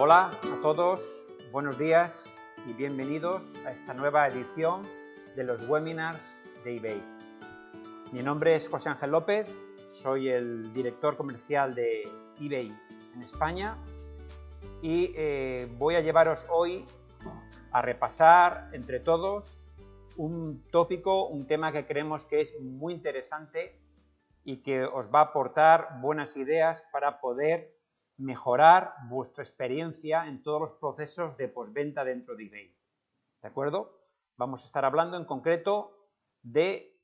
Hola a todos, buenos días y bienvenidos a esta nueva edición de los webinars de eBay. Mi nombre es José Ángel López, soy el director comercial de eBay en España y voy a llevaros hoy a repasar entre todos un tópico, un tema que creemos que es muy interesante y que os va a aportar buenas ideas para poder mejorar vuestra experiencia en todos los procesos de postventa dentro de eBay. ¿De acuerdo? Vamos a estar hablando en concreto de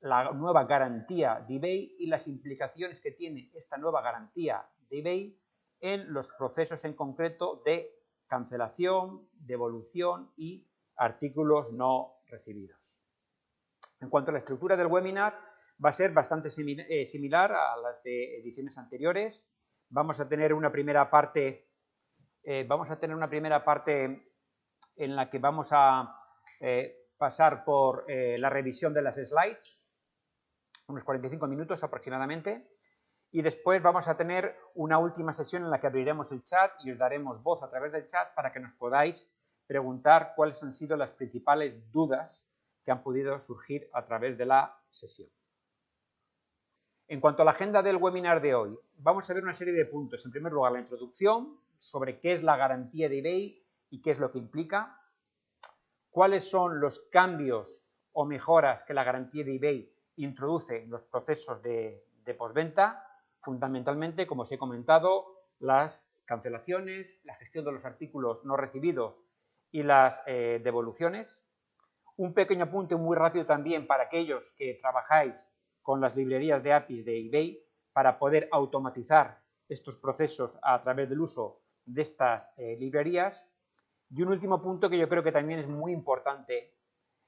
la nueva garantía de eBay y las implicaciones que tiene esta nueva garantía de eBay en los procesos en concreto de cancelación, devolución y artículos no recibidos. En cuanto a la estructura del webinar, va a ser bastante similar a las de ediciones anteriores. Vamos a tener una primera parte, en la que vamos a pasar por la revisión de las slides, unos 45 minutos aproximadamente, y después vamos a tener una última sesión en la que abriremos el chat y os daremos voz a través del chat para que nos podáis preguntar cuáles han sido las principales dudas que han podido surgir a través de la sesión. En cuanto a la agenda del webinar de hoy, vamos a ver una serie de puntos. En primer lugar, la introducción sobre qué es la garantía de eBay y qué es lo que implica. Cuáles son los cambios o mejoras que la garantía de eBay introduce en los procesos de postventa. Fundamentalmente, como os he comentado, las cancelaciones, la gestión de los artículos no recibidos y las devoluciones. Un pequeño apunte muy rápido también para aquellos que trabajáis con las librerías de APIs de eBay para poder automatizar estos procesos a través del uso de estas librerías. Y un último punto que yo creo que también es muy importante,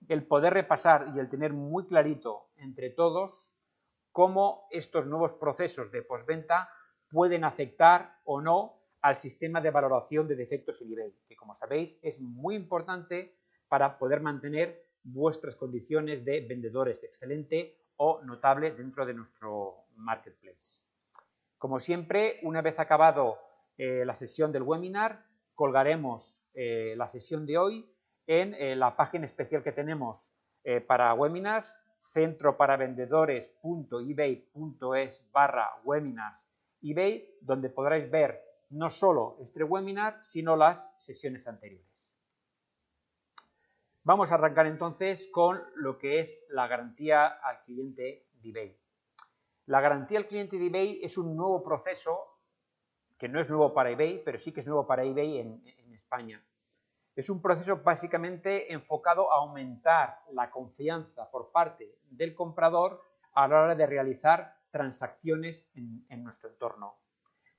el poder repasar y el tener muy clarito entre todos cómo estos nuevos procesos de postventa pueden afectar o no al sistema de valoración de defectos en eBay, que como sabéis es muy importante para poder mantener vuestras condiciones de vendedores excelente o notable dentro de nuestro marketplace. Como siempre, una vez acabado la sesión del webinar, colgaremos la sesión de hoy en la página especial que tenemos para webinars, centroparavendedores.ebay.es/webinars eBay, donde podréis ver no solo este webinar, sino las sesiones anteriores. Vamos a arrancar entonces con lo que es la garantía al cliente de eBay. La garantía al cliente de eBay es un nuevo proceso que no es nuevo para eBay, pero sí que es nuevo para eBay en España. Es un proceso básicamente enfocado a aumentar la confianza por parte del comprador a la hora de realizar transacciones en nuestro entorno.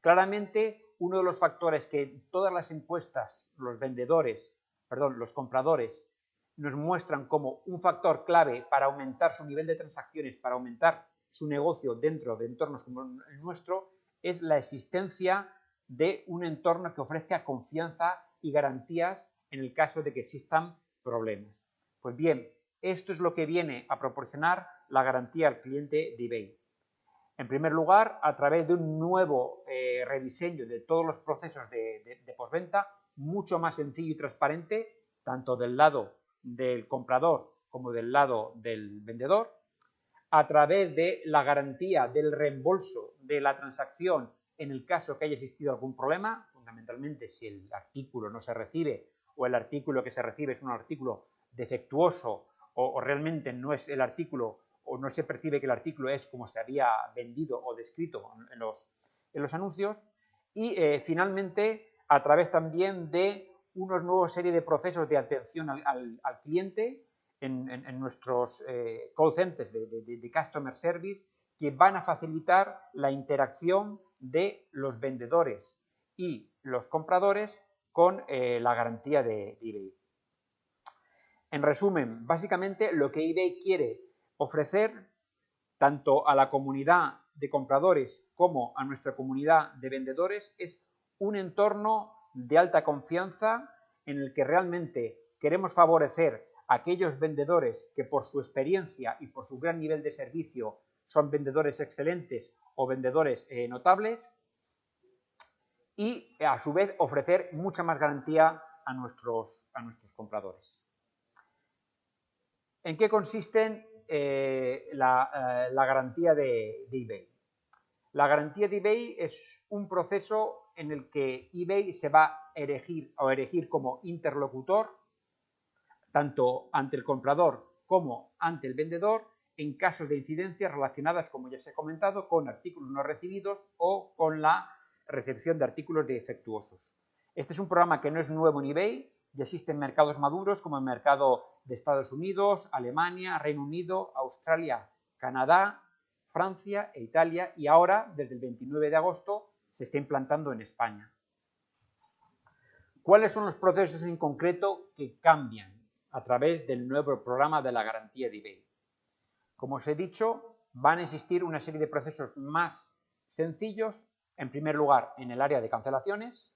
Claramente, uno de los factores que todas las encuestas, los compradores, nos muestran como un factor clave para aumentar su nivel de transacciones, para aumentar su negocio dentro de entornos como el nuestro, es la existencia de un entorno que ofrezca confianza y garantías en el caso de que existan problemas. Pues bien, esto es lo que viene a proporcionar la garantía al cliente de eBay. En primer lugar, a través de un nuevo rediseño de todos los procesos de postventa, mucho más sencillo y transparente, tanto del lado del comprador como del lado del vendedor, a través de la garantía del reembolso de la transacción en el caso que haya existido algún problema, fundamentalmente si el artículo no se recibe o el artículo que se recibe es un artículo defectuoso o realmente no es el artículo o no se percibe que el artículo es como se había vendido o descrito en los anuncios. Y finalmente, a través también de una nueva serie de procesos de atención al cliente en nuestros call centers de Customer Service, que van a facilitar la interacción de los vendedores y los compradores con la garantía de eBay. En resumen, básicamente lo que eBay quiere ofrecer tanto a la comunidad de compradores como a nuestra comunidad de vendedores es un entorno de alta confianza en el que realmente queremos favorecer a aquellos vendedores que por su experiencia y por su gran nivel de servicio son vendedores excelentes o vendedores notables, y a su vez ofrecer mucha más garantía a nuestros compradores. ¿En qué consiste la garantía de eBay? La garantía de eBay es un proceso en el que eBay se va a erigir como interlocutor tanto ante el comprador como ante el vendedor en casos de incidencias relacionadas, como ya se ha comentado, con artículos no recibidos o con la recepción de artículos defectuosos. Este es un programa que no es nuevo en eBay, ya existe en mercados maduros como el mercado de Estados Unidos, Alemania, Reino Unido, Australia, Canadá, Francia e Italia, y ahora, desde el 29 de agosto, se está implantando en España. ¿Cuáles son los procesos en concreto que cambian a través del nuevo programa de la garantía de eBay? Como os he dicho, van a existir una serie de procesos más sencillos, en primer lugar en el área de cancelaciones,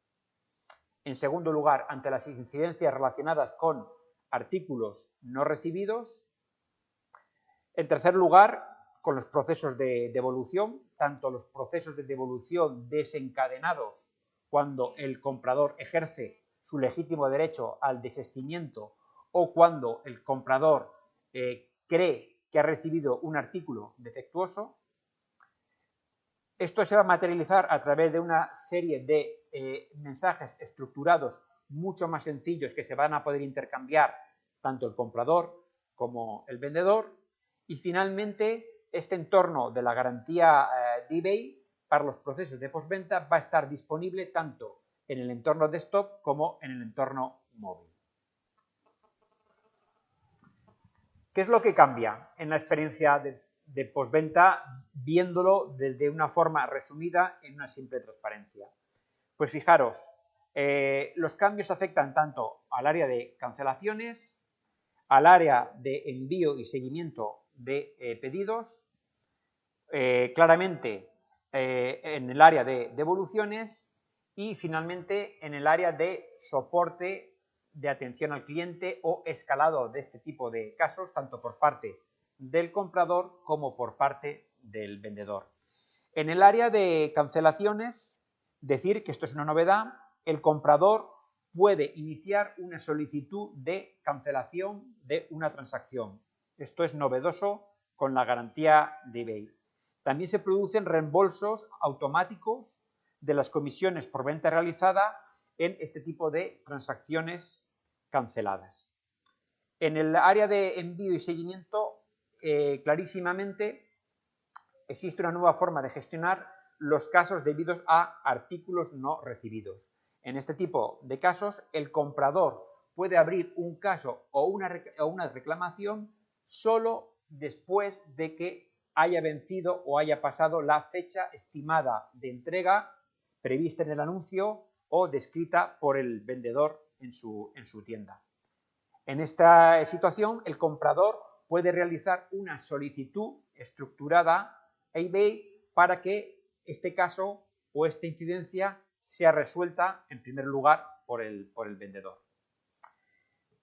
en segundo lugar ante las incidencias relacionadas con artículos no recibidos, en tercer lugar con los procesos de devolución, tanto los procesos de devolución desencadenados cuando el comprador ejerce su legítimo derecho al desistimiento o cuando el comprador cree que ha recibido un artículo defectuoso. Esto se va a materializar a través de una serie de mensajes estructurados mucho más sencillos que se van a poder intercambiar tanto el comprador como el vendedor. Y finalmente, este entorno de la garantía de eBay para los procesos de postventa va a estar disponible tanto en el entorno desktop como en el entorno móvil. ¿Qué es lo que cambia en la experiencia de postventa viéndolo desde una forma resumida en una simple transparencia? Pues fijaros, los cambios afectan tanto al área de cancelaciones, al área de envío y seguimiento de pedidos, claramente en el área de devoluciones y finalmente en el área de soporte de atención al cliente o escalado de este tipo de casos, tanto por parte del comprador como por parte del vendedor. En el área de cancelaciones, decir que esto es una novedad, el comprador puede iniciar una solicitud de cancelación de una transacción. Esto es novedoso con la garantía de eBay. También se producen reembolsos automáticos de las comisiones por venta realizada en este tipo de transacciones canceladas. En el área de envío y seguimiento, clarísimamente existe una nueva forma de gestionar los casos debidos a artículos no recibidos. En este tipo de casos, el comprador puede abrir un caso o una reclamación solo después de que haya vencido o haya pasado la fecha estimada de entrega prevista en el anuncio o descrita por el vendedor en su tienda. En esta situación, el comprador puede realizar una solicitud estructurada a eBay para que este caso o esta incidencia sea resuelta en primer lugar por el vendedor.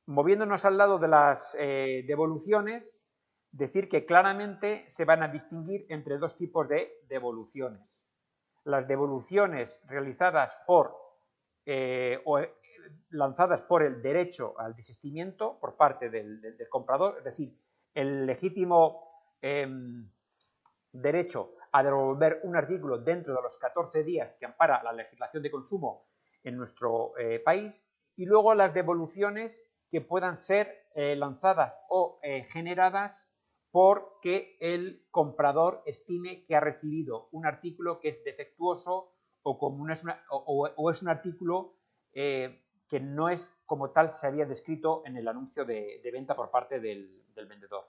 Moviéndonos al lado de las devoluciones, decir que claramente se van a distinguir entre dos tipos de devoluciones. Las devoluciones realizadas por lanzadas por el derecho al desistimiento por parte del comprador, es decir, el legítimo derecho a devolver un artículo dentro de los 14 días que ampara la legislación de consumo en nuestro país, y luego las devoluciones que puedan ser lanzadas o generadas porque el comprador estime que ha recibido un artículo que es defectuoso o es un artículo que no es como tal se había descrito en el anuncio de venta por parte del vendedor.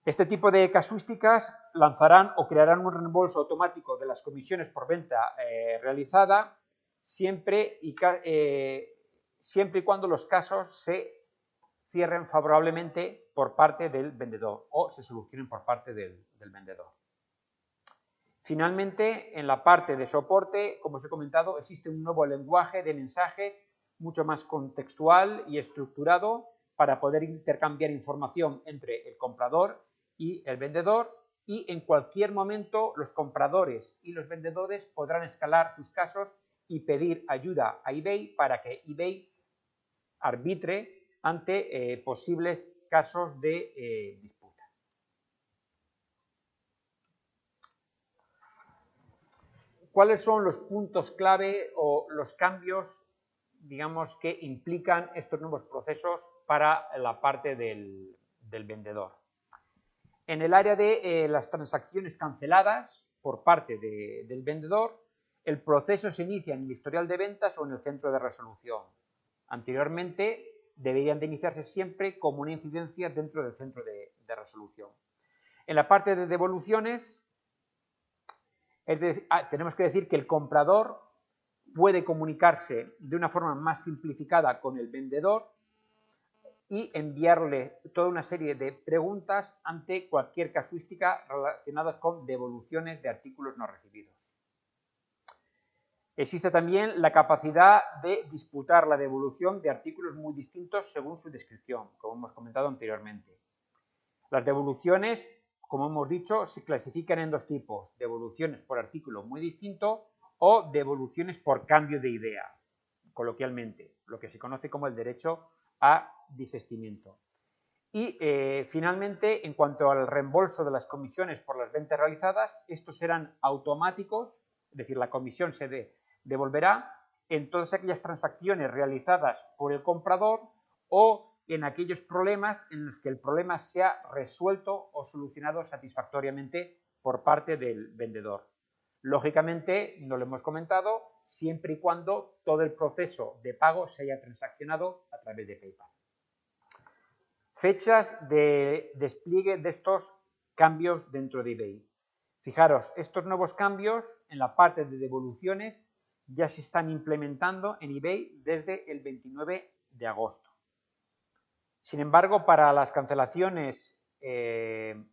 Este tipo de casuísticas lanzarán o crearán un reembolso automático de las comisiones por venta realizada siempre y cuando los casos se cierren favorablemente por parte del vendedor o se solucionen por parte del vendedor. Finalmente, en la parte de soporte, como os he comentado, existe un nuevo lenguaje de mensajes mucho más contextual y estructurado para poder intercambiar información entre el comprador y el vendedor, y en cualquier momento los compradores y los vendedores podrán escalar sus casos y pedir ayuda a eBay para que eBay arbitre ante posibles casos de disputa. ¿Cuáles son los puntos clave o los cambios, digamos, que implican estos nuevos procesos para la parte del vendedor? En el área de las transacciones canceladas por parte del vendedor, el proceso se inicia en el historial de ventas o en el centro de resolución. Anteriormente deberían de iniciarse siempre como una incidencia dentro del centro de resolución. En la parte de devoluciones, tenemos que decir que el comprador puede comunicarse de una forma más simplificada con el vendedor y enviarle toda una serie de preguntas ante cualquier casuística relacionadas con devoluciones de artículos no recibidos. Existe también la capacidad de disputar la devolución de artículos muy distintos según su descripción, como hemos comentado anteriormente. Las devoluciones, como hemos dicho, se clasifican en dos tipos: devoluciones por artículo muy distinto o devoluciones por cambio de idea, coloquialmente, lo que se conoce como el derecho a desistimiento. Y finalmente, en cuanto al reembolso de las comisiones por las ventas realizadas, estos serán automáticos, es decir, la comisión se devolverá en todas aquellas transacciones realizadas por el comprador o en aquellos problemas en los que el problema sea resuelto o solucionado satisfactoriamente por parte del vendedor. Lógicamente, no lo hemos comentado, siempre y cuando todo el proceso de pago se haya transaccionado a través de PayPal. Fechas de despliegue de estos cambios dentro de eBay. Fijaros, estos nuevos cambios en la parte de devoluciones ya se están implementando en eBay desde el 29 de agosto. Sin embargo, para las cancelaciones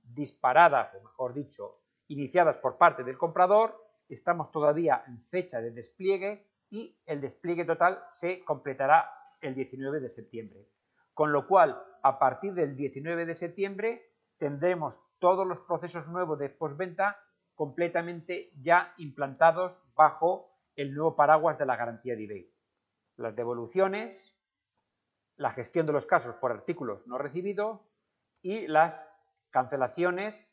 disparadas, o mejor dicho, iniciadas por parte del comprador, estamos todavía en fecha de despliegue y el despliegue total se completará el 19 de septiembre. Con lo cual, a partir del 19 de septiembre tendremos todos los procesos nuevos de postventa completamente ya implantados bajo el nuevo paraguas de la garantía de eBay. Las devoluciones, la gestión de los casos por artículos no recibidos y las cancelaciones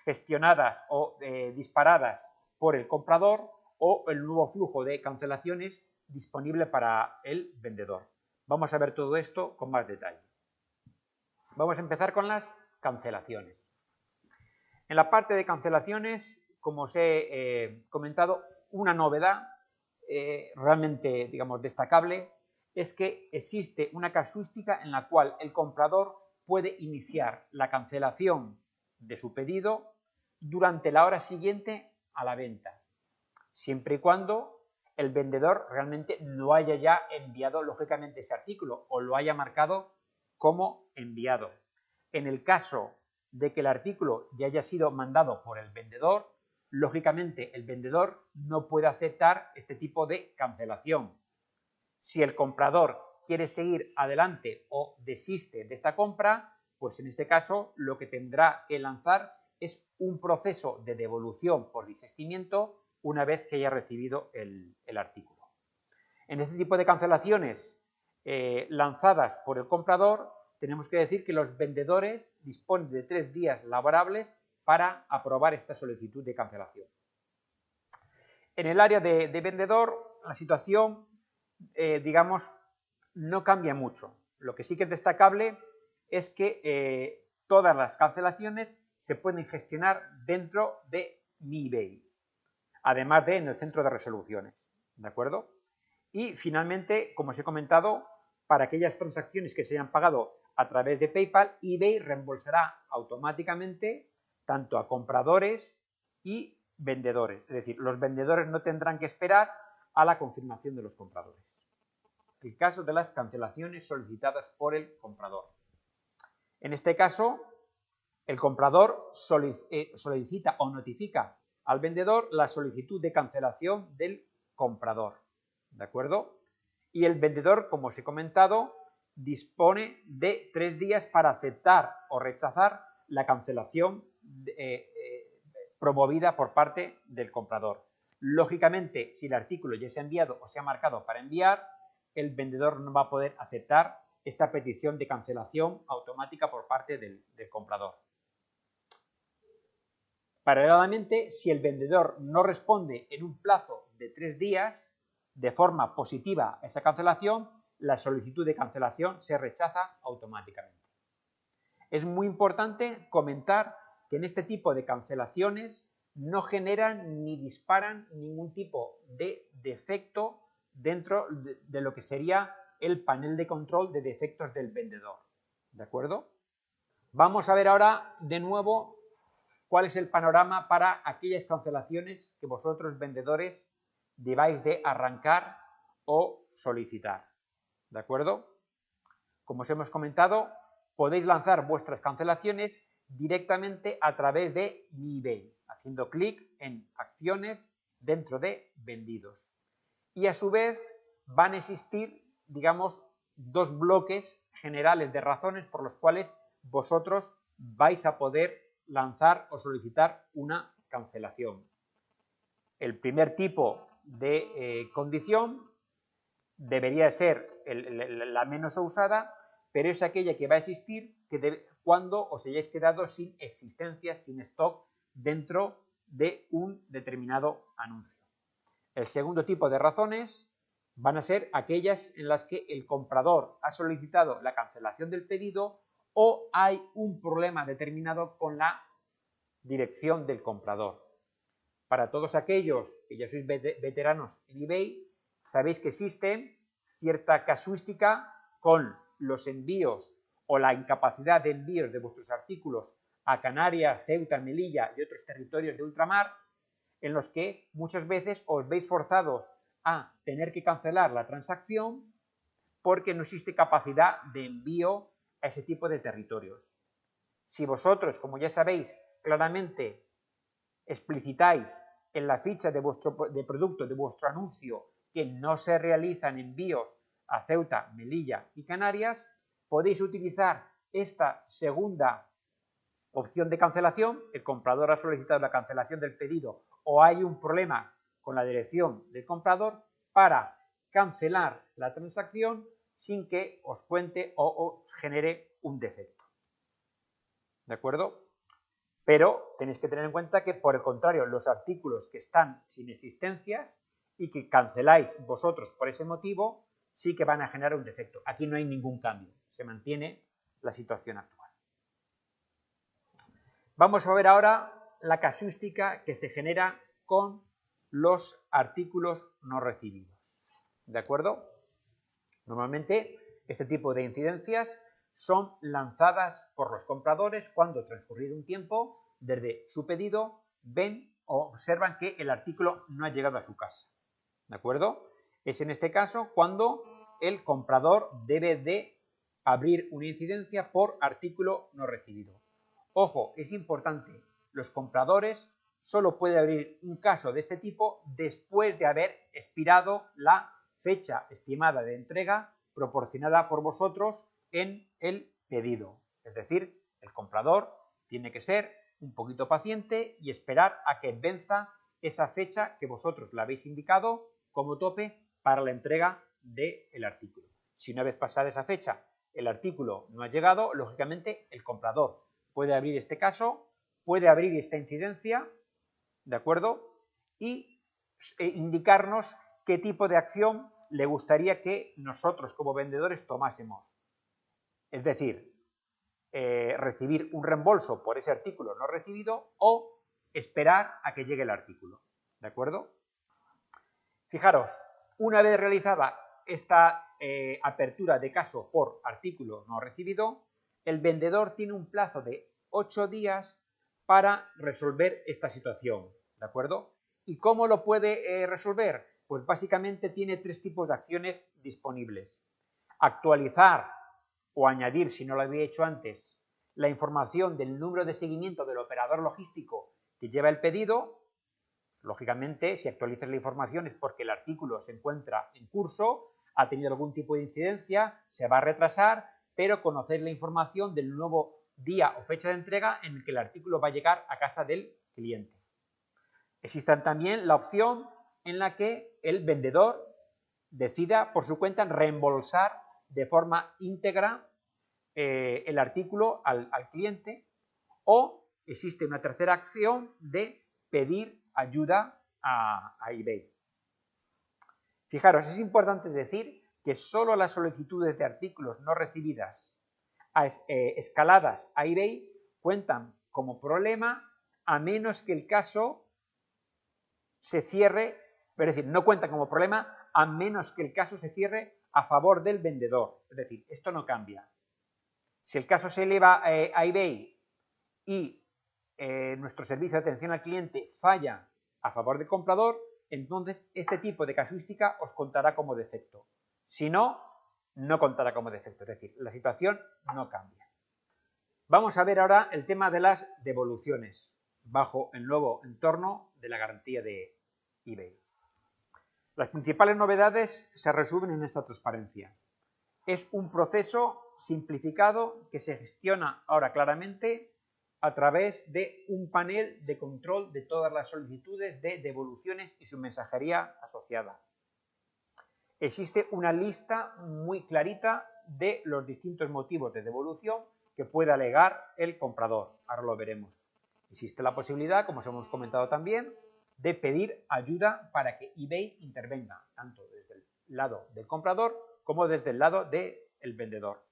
gestionadas o disparadas por el comprador o el nuevo flujo de cancelaciones disponible para el vendedor. Vamos a ver todo esto con más detalle. Vamos a empezar con las cancelaciones. En la parte de cancelaciones, como os he comentado, una novedad realmente, digamos, destacable es que existe una casuística en la cual el comprador puede iniciar la cancelación de su pedido durante la hora siguiente a la venta, siempre y cuando el vendedor realmente no haya ya enviado lógicamente ese artículo o lo haya marcado como enviado. En el caso de que el artículo ya haya sido mandado por el vendedor, lógicamente el vendedor no puede aceptar este tipo de cancelación. Si el comprador quiere seguir adelante o desiste de esta compra, pues en este caso lo que tendrá que lanzar es un proceso de devolución por desistimiento una vez que haya recibido el artículo. En este tipo de cancelaciones lanzadas por el comprador, tenemos que decir que los vendedores disponen de 3 días laborables para aprobar esta solicitud de cancelación. En el área de vendedor, la situación, digamos, no cambia mucho. Lo que sí que es destacable es que todas las cancelaciones se pueden gestionar dentro de mi eBay, además de en el centro de resoluciones, ¿de acuerdo? Y finalmente, como os he comentado, para aquellas transacciones que se hayan pagado a través de PayPal, eBay reembolsará automáticamente tanto a compradores y vendedores. Es decir, los vendedores no tendrán que esperar a la confirmación de los compradores. El caso de las cancelaciones solicitadas por el comprador. En este caso, el comprador solicita o notifica al vendedor la solicitud de cancelación del comprador, ¿de acuerdo? Y el vendedor, como os he comentado, dispone de 3 días para aceptar o rechazar la cancelación promovida por parte del comprador. Lógicamente, si el artículo ya se ha enviado o se ha marcado para enviar, el vendedor no va a poder aceptar esta petición de cancelación automática por parte del comprador. Paralelamente, si el vendedor no responde en un plazo de 3 días de forma positiva a esa cancelación, la solicitud de cancelación se rechaza automáticamente. Es muy importante comentar que en este tipo de cancelaciones no generan ni disparan ningún tipo de defecto dentro de lo que sería el panel de control de defectos del vendedor. ¿De acuerdo? Vamos a ver ahora de nuevo cuál es el panorama para aquellas cancelaciones que vosotros vendedores debáis de arrancar o solicitar. ¿De acuerdo? Como os hemos comentado, podéis lanzar vuestras cancelaciones directamente a través de Mi eBay, haciendo clic en acciones dentro de vendidos. Y a su vez van a existir, digamos, dos bloques generales de razones por los cuales vosotros vais a poder lanzar o solicitar una cancelación. El primer tipo de condición debería ser la menos usada, pero es aquella que va a existir cuando os hayáis quedado sin existencia, sin stock dentro de un determinado anuncio. El segundo tipo de razones van a ser aquellas en las que el comprador ha solicitado la cancelación del pedido o hay un problema determinado con la dirección del comprador. Para todos aquellos que ya sois veteranos en eBay, sabéis que existe cierta casuística con los envíos o la incapacidad de envíos de vuestros artículos a Canarias, Ceuta, Melilla y otros territorios de ultramar, en los que muchas veces os veis forzados a tener que cancelar la transacción porque no existe capacidad de envío a ese tipo de territorios. Si vosotros, como ya sabéis, claramente explicitáis en la ficha de producto de vuestro anuncio que no se realizan envíos a Ceuta, Melilla y Canarias, podéis utilizar esta segunda opción de cancelación. El comprador ha solicitado la cancelación del pedido o hay un problema con la dirección del comprador para cancelar la transacción sin que os cuente o os genere un defecto. ¿De acuerdo? Pero tenéis que tener en cuenta que, por el contrario, los artículos que están sin existencias y que canceláis vosotros por ese motivo, sí que van a generar un defecto. Aquí no hay ningún cambio, se mantiene la situación actual. Vamos a ver ahora la casuística que se genera con los artículos no recibidos. ¿De acuerdo? Normalmente este tipo de incidencias son lanzadas por los compradores cuando, transcurrido un tiempo desde su pedido, ven o observan que el artículo no ha llegado a su casa. ¿De acuerdo? Es en este caso cuando el comprador debe de abrir una incidencia por artículo no recibido. Ojo, es importante, los compradores solo pueden abrir un caso de este tipo después de haber expirado la fecha estimada de entrega proporcionada por vosotros en el pedido. Es decir, el comprador tiene que ser un poquito paciente y esperar a que venza esa fecha que vosotros le habéis indicado como tope para la entrega del artículo. Si una vez pasada esa fecha el artículo no ha llegado, lógicamente el comprador puede abrir este caso, puede abrir esta incidencia, ¿de acuerdo? Y indicarnos qué tipo de acción le gustaría que nosotros como vendedores tomásemos. Es decir, recibir un reembolso por ese artículo no recibido o esperar a que llegue el artículo. ¿De acuerdo? Fijaros, una vez realizada esta apertura de caso por artículo no recibido, el vendedor tiene un plazo de 8 días para resolver esta situación. ¿De acuerdo? ¿Y cómo lo puede resolver? Pues básicamente tiene 3 tipos de acciones disponibles. Actualizar o añadir, si no lo había hecho antes, la información del número de seguimiento del operador logístico que lleva el pedido. Lógicamente, si actualizas la información es porque el artículo se encuentra en curso, ha tenido algún tipo de incidencia, se va a retrasar, pero conocer la información del nuevo día o fecha de entrega en el que el artículo va a llegar a casa del cliente. Existe también la opción en la que el vendedor decida por su cuenta reembolsar de forma íntegra el artículo al cliente, o existe una tercera acción de pedir ayuda a eBay. Fijaros, es importante decir que solo las solicitudes de artículos no recibidas escaladas a eBay cuentan como problema a menos que el caso se cierre, es decir, no cuentan como problema a menos que el caso se cierre a favor del vendedor. Es decir, esto no cambia. Si el caso se eleva a eBay y nuestro servicio de atención al cliente falla a favor del comprador, entonces este tipo de casuística os contará como defecto. Si no, no contará como defecto. Es decir, la situación no cambia. Vamos a ver ahora el tema de las devoluciones bajo el nuevo entorno de la garantía de eBay. Las principales novedades se resumen en esta transparencia. Es un proceso simplificado que se gestiona ahora claramente a través de un panel de control de todas las solicitudes de devoluciones y su mensajería asociada. Existe una lista muy clarita de los distintos motivos de devolución que puede alegar el comprador. Ahora lo veremos. Existe la posibilidad, como os hemos comentado también, de pedir ayuda para que eBay intervenga, tanto desde el lado del comprador como desde el lado del vendedor.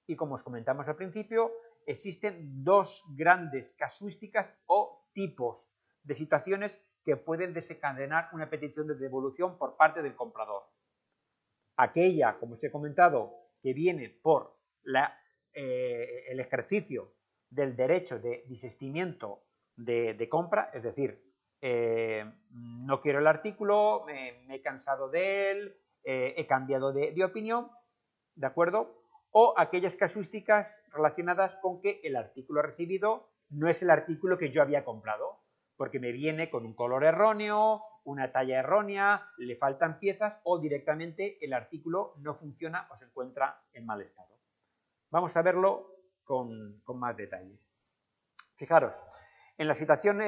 Y como os comentamos al principio, existen dos grandes casuísticas o tipos de situaciones que pueden desencadenar una petición de devolución por parte del comprador. Aquella, como os he comentado, que viene por el ejercicio del derecho de desistimiento de compra, es decir, no quiero el artículo, me he cansado de él, he cambiado de opinión, ¿de acuerdo? O aquellas casuísticas relacionadas con que el artículo recibido no es el artículo que yo había comprado, porque me viene con un color erróneo, una talla errónea, le faltan piezas o directamente el artículo no funciona o se encuentra en mal estado. Vamos a verlo con más detalles. Fijaros, en la situación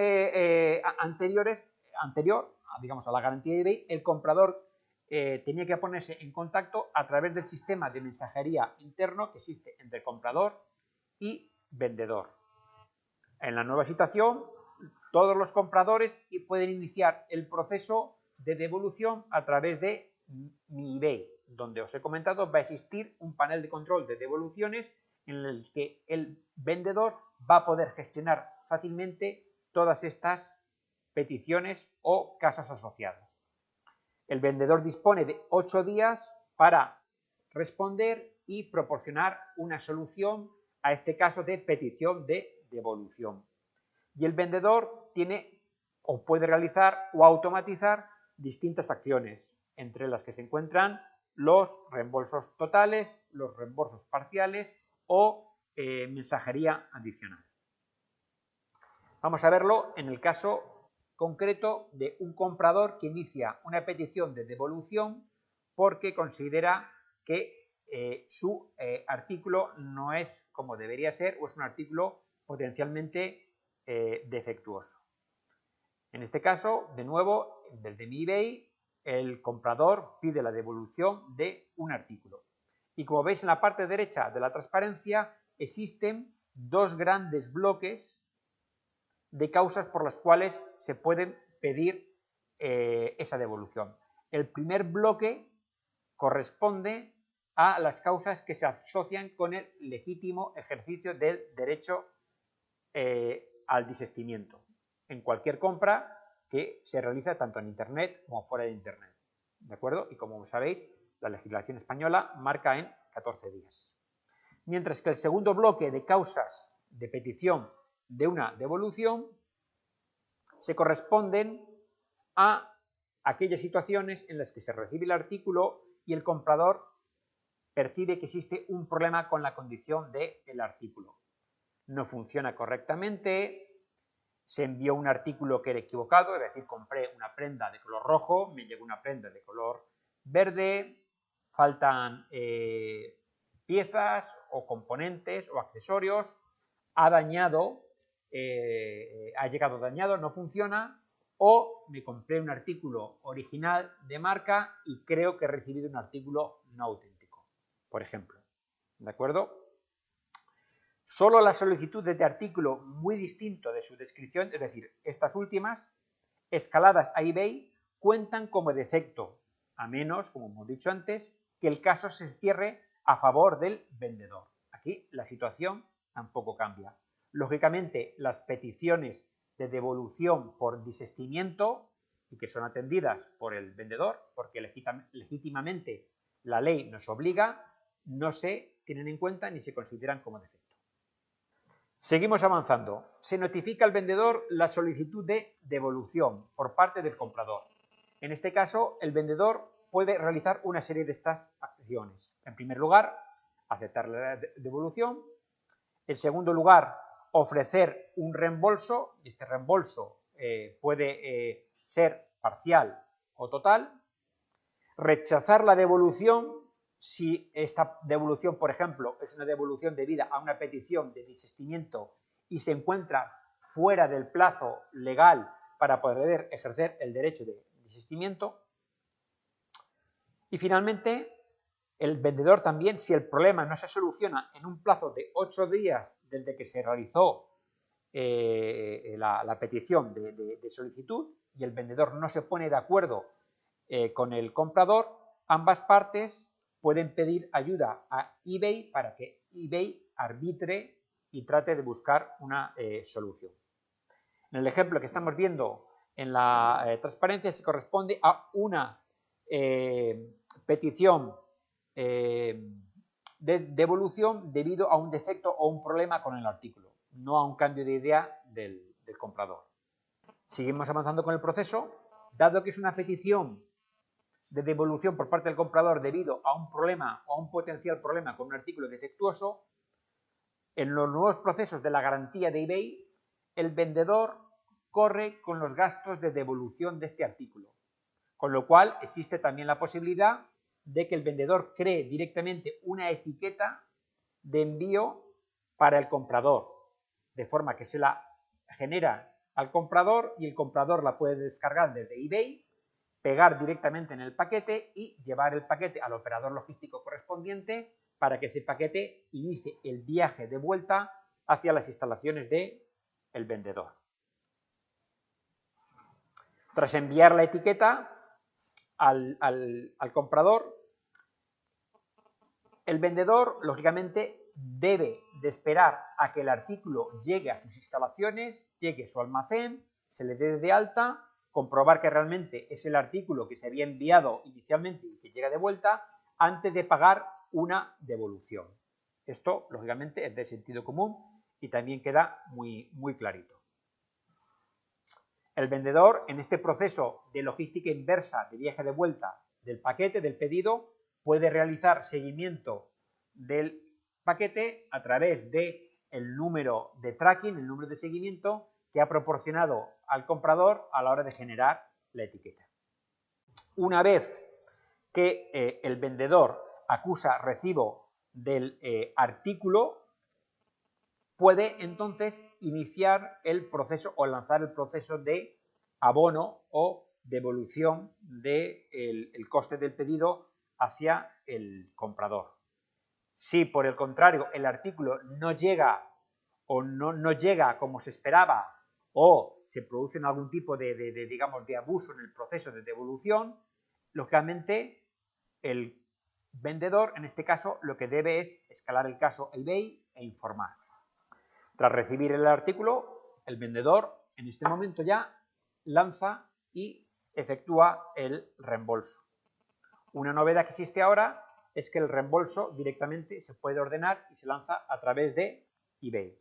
anterior, digamos a la garantía de eBay, el comprador tenía que ponerse en contacto a través del sistema de mensajería interno que existe entre el comprador y vendedor. En la nueva situación, todos los compradores pueden iniciar el proceso de devolución a través de Mi eBay, donde os he comentado va a existir un panel de control de devoluciones en el que el vendedor va a poder gestionar fácilmente todas estas peticiones o casos asociados. El vendedor dispone de 8 días para responder y proporcionar una solución a este caso de petición de devolución. Y el vendedor tiene o puede realizar o automatizar distintas acciones, entre las que se encuentran los reembolsos totales, los reembolsos parciales o mensajería adicional. Vamos a verlo en el caso concreto de un comprador que inicia una petición de devolución porque considera que su artículo no es como debería ser o es un artículo potencialmente defectuoso. En este caso, de nuevo, desde Mi eBay, el comprador pide la devolución de un artículo. Y como veis en la parte derecha de la transparencia, existen dos grandes bloques de causas por las cuales se pueden pedir esa devolución. El primer bloque corresponde a las causas que se asocian con el legítimo ejercicio del derecho al desistimiento en cualquier compra que se realiza tanto en Internet como fuera de Internet. ¿De acuerdo? Y como sabéis, la legislación española marca en 14 días. Mientras que el segundo bloque de causas de petición de una devolución se corresponden a aquellas situaciones en las que se recibe el artículo y el comprador percibe que existe un problema con la condición del artículo. No funciona correctamente, se envió un artículo que era equivocado, es decir, compré una prenda de color rojo, me llegó una prenda de color verde, faltan piezas o componentes o accesorios, ha llegado dañado, no funciona, o me compré un artículo original de marca y creo que he recibido un artículo no auténtico, por ejemplo. ¿De acuerdo? Solo las solicitudes de artículo muy distinto de su descripción, es decir, estas últimas, escaladas a eBay, cuentan como defecto, a menos, como hemos dicho antes, que el caso se cierre a favor del vendedor. Aquí la situación tampoco cambia. Lógicamente, las peticiones de devolución por desistimiento y que son atendidas por el vendedor, porque legítimamente la ley nos obliga, no se tienen en cuenta ni se consideran como defecto. Seguimos avanzando. Se notifica al vendedor la solicitud de devolución por parte del comprador. En este caso, el vendedor puede realizar una serie de estas acciones. En primer lugar, aceptar la devolución. En segundo lugar, ofrecer un reembolso. Este reembolso puede ser parcial o total. Rechazar la devolución si esta devolución, por ejemplo, es una devolución debida a una petición de desistimiento y se encuentra fuera del plazo legal para poder ejercer el derecho de desistimiento. Y finalmente, el vendedor también, si el problema no se soluciona en un plazo de 8 días desde que se realizó la petición de solicitud y el vendedor no se pone de acuerdo con el comprador, ambas partes pueden pedir ayuda a eBay para que eBay arbitre y trate de buscar una solución. En el ejemplo que estamos viendo en la transparencia se corresponde a una petición de devolución debido a un defecto o un problema con el artículo, no a un cambio de idea del comprador. Seguimos avanzando con el proceso. Dado que es una petición de devolución por parte del comprador debido a un problema o a un potencial problema con un artículo defectuoso, en los nuevos procesos de la garantía de eBay, el vendedor corre con los gastos de devolución de este artículo, con lo cual existe también la posibilidad de que el vendedor cree directamente una etiqueta de envío para el comprador, de forma que se la genera al comprador y el comprador la puede descargar desde eBay, pegar directamente en el paquete y llevar el paquete al operador logístico correspondiente para que ese paquete inicie el viaje de vuelta hacia las instalaciones del vendedor. Tras enviar la etiqueta al comprador, el vendedor, lógicamente, debe de esperar a que el artículo llegue a sus instalaciones, llegue a su almacén, se le dé de alta, comprobar que realmente es el artículo que se había enviado inicialmente y que llega de vuelta antes de pagar una devolución. Esto, lógicamente, es de sentido común y también queda muy clarito. El vendedor, en este proceso de logística inversa de viaje de vuelta del paquete, del pedido, puede realizar seguimiento del paquete a través del número de tracking, el número de seguimiento que ha proporcionado al comprador a la hora de generar la etiqueta. Una vez que el vendedor acusa recibo del artículo, puede entonces iniciar el proceso o lanzar el proceso de abono o devolución del coste del pedido hacia el comprador. Si por el contrario el artículo no llega o no llega como se esperaba o se produce algún tipo de abuso en el proceso de devolución, lógicamente el vendedor en este caso lo que debe es escalar el caso a eBay e informar. Tras recibir el artículo, el vendedor en este momento ya lanza y efectúa el reembolso. Una novedad que existe ahora es que el reembolso directamente se puede ordenar y se lanza a través de eBay.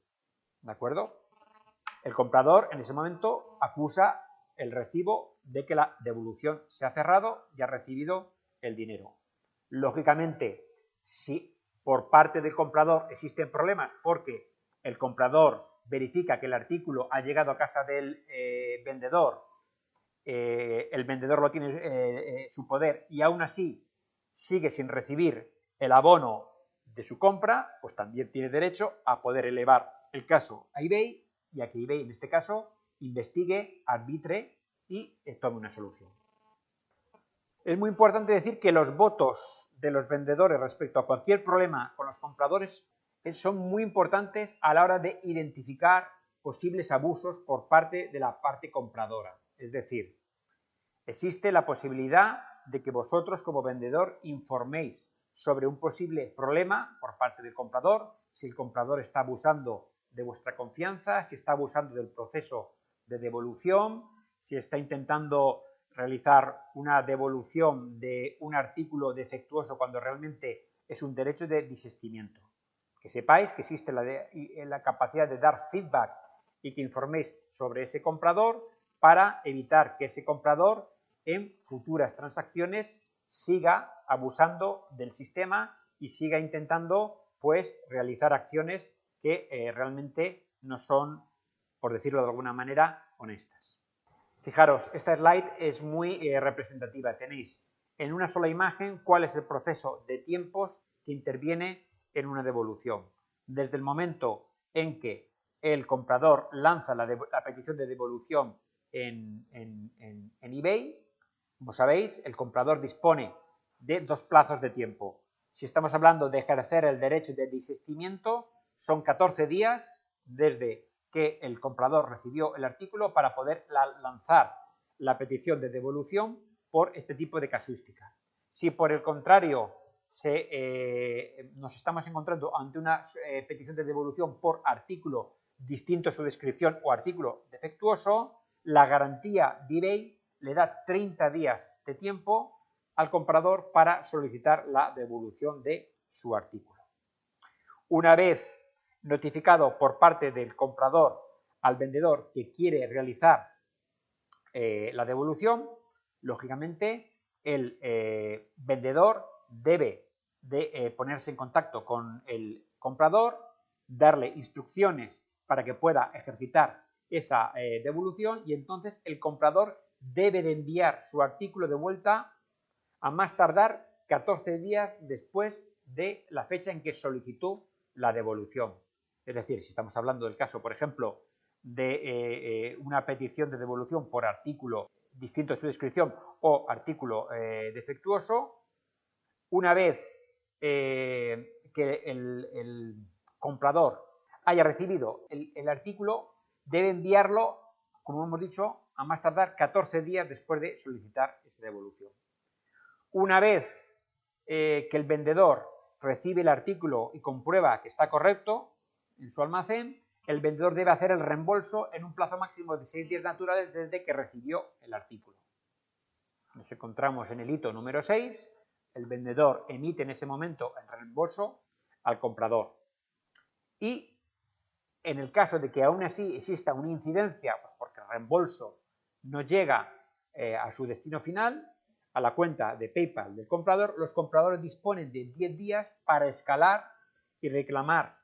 ¿De acuerdo? El comprador en ese momento acusa el recibo de que la devolución se ha cerrado y ha recibido el dinero. Lógicamente, si por parte del comprador existen problemas porque el comprador verifica que el artículo ha llegado a casa del vendedor, el vendedor lo tiene en su poder y aún así sigue sin recibir el abono de su compra, pues también tiene derecho a poder elevar el caso a eBay y a que eBay en este caso investigue, arbitre y tome una solución. Es muy importante decir que los votos de los vendedores respecto a cualquier problema con los compradores son muy importantes a la hora de identificar posibles abusos por parte de la parte compradora. Es decir, existe la posibilidad de que vosotros como vendedor informéis sobre un posible problema por parte del comprador, si el comprador está abusando de vuestra confianza, si está abusando del proceso de devolución, si está intentando realizar una devolución de un artículo defectuoso cuando realmente es un derecho de desistimiento. Que sepáis que existe la capacidad de dar feedback y que informéis sobre ese comprador para evitar que ese comprador en futuras transacciones siga abusando del sistema y siga intentando pues realizar acciones que realmente no son, por decirlo de alguna manera, honestas. Fijaros, esta slide es muy representativa. Tenéis en una sola imagen cuál es el proceso de tiempos que interviene en una devolución. Desde el momento en que el comprador lanza la petición de devolución en eBay, como sabéis, el comprador dispone de 2 plazos de tiempo. Si estamos hablando de ejercer el derecho de desistimiento, son 14 días desde que el comprador recibió el artículo para poder lanzar la petición de devolución por este tipo de casuística. Si por el contrario nos estamos encontrando ante una petición de devolución por artículo distinto a su descripción o artículo defectuoso, la garantía de eBay le da 30 días de tiempo al comprador para solicitar la devolución de su artículo. Una vez notificado por parte del comprador al vendedor que quiere realizar la devolución, lógicamente el vendedor debe de ponerse en contacto con el comprador, darle instrucciones para que pueda ejercitar esa devolución y entonces el comprador debe de enviar su artículo de vuelta a más tardar 14 días después de la fecha en que solicitó la devolución. Es decir, si estamos hablando del caso, por ejemplo, de una petición de devolución por artículo distinto a su descripción o artículo defectuoso, una vez que el comprador haya recibido el artículo, debe enviarlo, como hemos dicho, a más tardar 14 días después de solicitar esa devolución. Una vez que el vendedor recibe el artículo y comprueba que está correcto en su almacén, el vendedor debe hacer el reembolso en un plazo máximo de 6 días naturales desde que recibió el artículo. Nos encontramos en el hito número 6. El vendedor emite en ese momento el reembolso al comprador. Y en el caso de que aún así exista una incidencia, pues porque el reembolso no llega a su destino final, a la cuenta de PayPal del comprador, los compradores disponen de 10 días para escalar y reclamar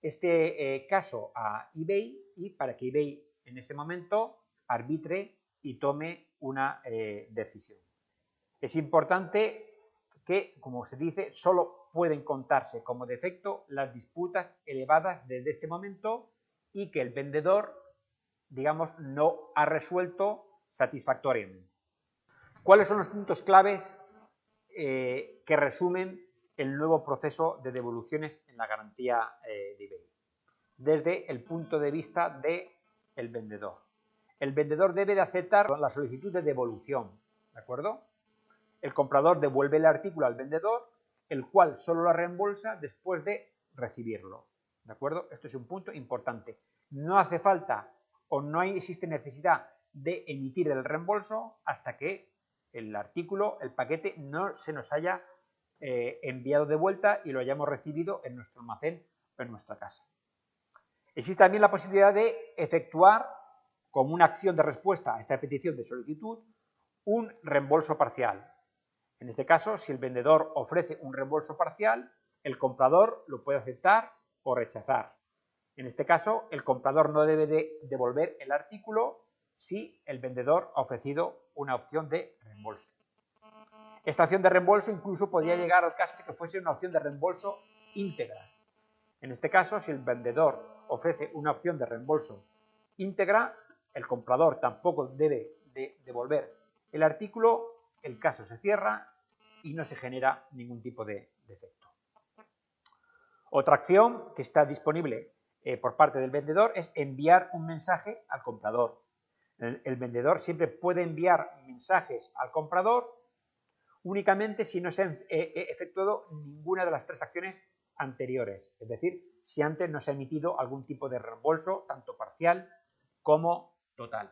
este caso a eBay y para que eBay en ese momento arbitre y tome una decisión. Es importante que, como se dice, solo pueden contarse como defecto las disputas elevadas desde este momento y que el vendedor, digamos, no ha resuelto satisfactoriamente. ¿Cuáles son los puntos claves que resumen el nuevo proceso de devoluciones en la garantía de eBay? Desde el punto de vista del vendedor. El vendedor debe de aceptar la solicitud de devolución, ¿de acuerdo? El comprador devuelve el artículo al vendedor, el cual solo lo reembolsa después de recibirlo, ¿de acuerdo? Esto es un punto importante. No hace falta o no existe necesidad de emitir el reembolso hasta que el artículo, el paquete, no se nos haya enviado de vuelta y lo hayamos recibido en nuestro almacén o en nuestra casa. Existe también la posibilidad de efectuar, como una acción de respuesta a esta petición de solicitud, un reembolso parcial. En este caso, si el vendedor ofrece un reembolso parcial, el comprador lo puede aceptar o rechazar. En este caso, el comprador no debe de devolver el artículo si el vendedor ha ofrecido una opción de reembolso. Esta opción de reembolso incluso podría llegar al caso de que fuese una opción de reembolso íntegra. En este caso, si el vendedor ofrece una opción de reembolso íntegra, el comprador tampoco debe de devolver el artículo, el caso se cierra y no se genera ningún tipo de defecto. Otra acción que está disponible por parte del vendedor es enviar un mensaje al comprador. El vendedor siempre puede enviar mensajes al comprador únicamente si no se ha efectuado ninguna de las tres acciones anteriores, es decir, si antes no se ha emitido algún tipo de reembolso, tanto parcial como total.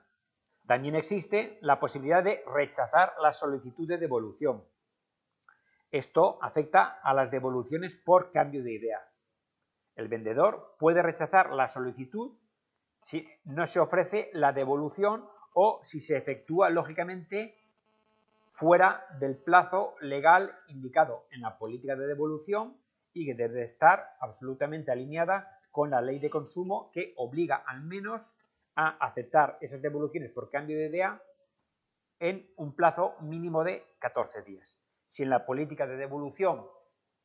También existe la posibilidad de rechazar la solicitud de devolución. Esto afecta a las devoluciones por cambio de idea. El vendedor puede rechazar la solicitud si no se ofrece la devolución o si se efectúa lógicamente fuera del plazo legal indicado en la política de devolución y que debe estar absolutamente alineada con la ley de consumo, que obliga al menos a aceptar esas devoluciones por cambio de idea en un plazo mínimo de 14 días. Si en la política de devolución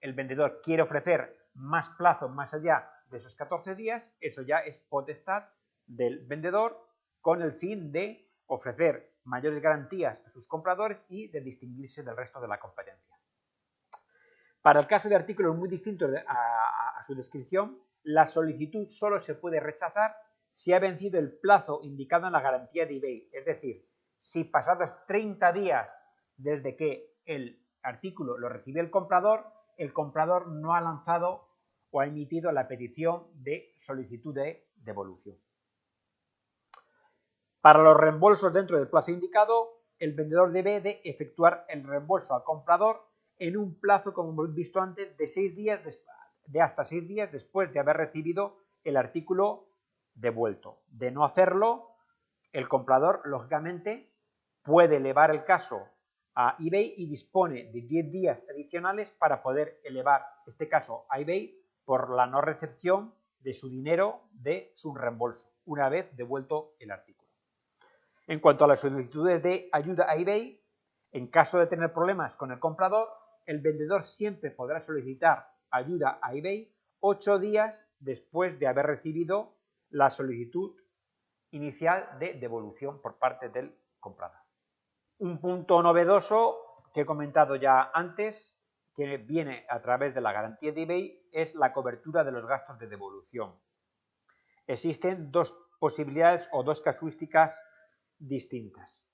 el vendedor quiere ofrecer más plazo más allá de esos 14 días, eso ya es potestad del vendedor con el fin de ofrecer mayores garantías a sus compradores y de distinguirse del resto de la competencia. Para el caso de artículos muy distintos a su descripción, la solicitud solo se puede rechazar si ha vencido el plazo indicado en la garantía de eBay, es decir, si pasados 30 días desde que el artículo lo recibió el comprador no ha lanzado o ha emitido la petición de solicitud de devolución. Para los reembolsos dentro del plazo indicado, el vendedor debe de efectuar el reembolso al comprador en un plazo, como hemos visto antes, de hasta 6 días después de haber recibido el artículo devuelto. De no hacerlo, el comprador, lógicamente, puede elevar el caso a eBay y dispone de 10 días adicionales para poder elevar este caso a eBay por la no recepción de su dinero de su reembolso, una vez devuelto el artículo. En cuanto a las solicitudes de ayuda a eBay, en caso de tener problemas con el comprador, el vendedor siempre podrá solicitar ayuda a eBay 8 días después de haber recibido la solicitud inicial de devolución por parte del comprador. Un punto novedoso que he comentado ya antes, que viene a través de la garantía de eBay, es la cobertura de los gastos de devolución. Existen dos posibilidades o dos casuísticas distintas.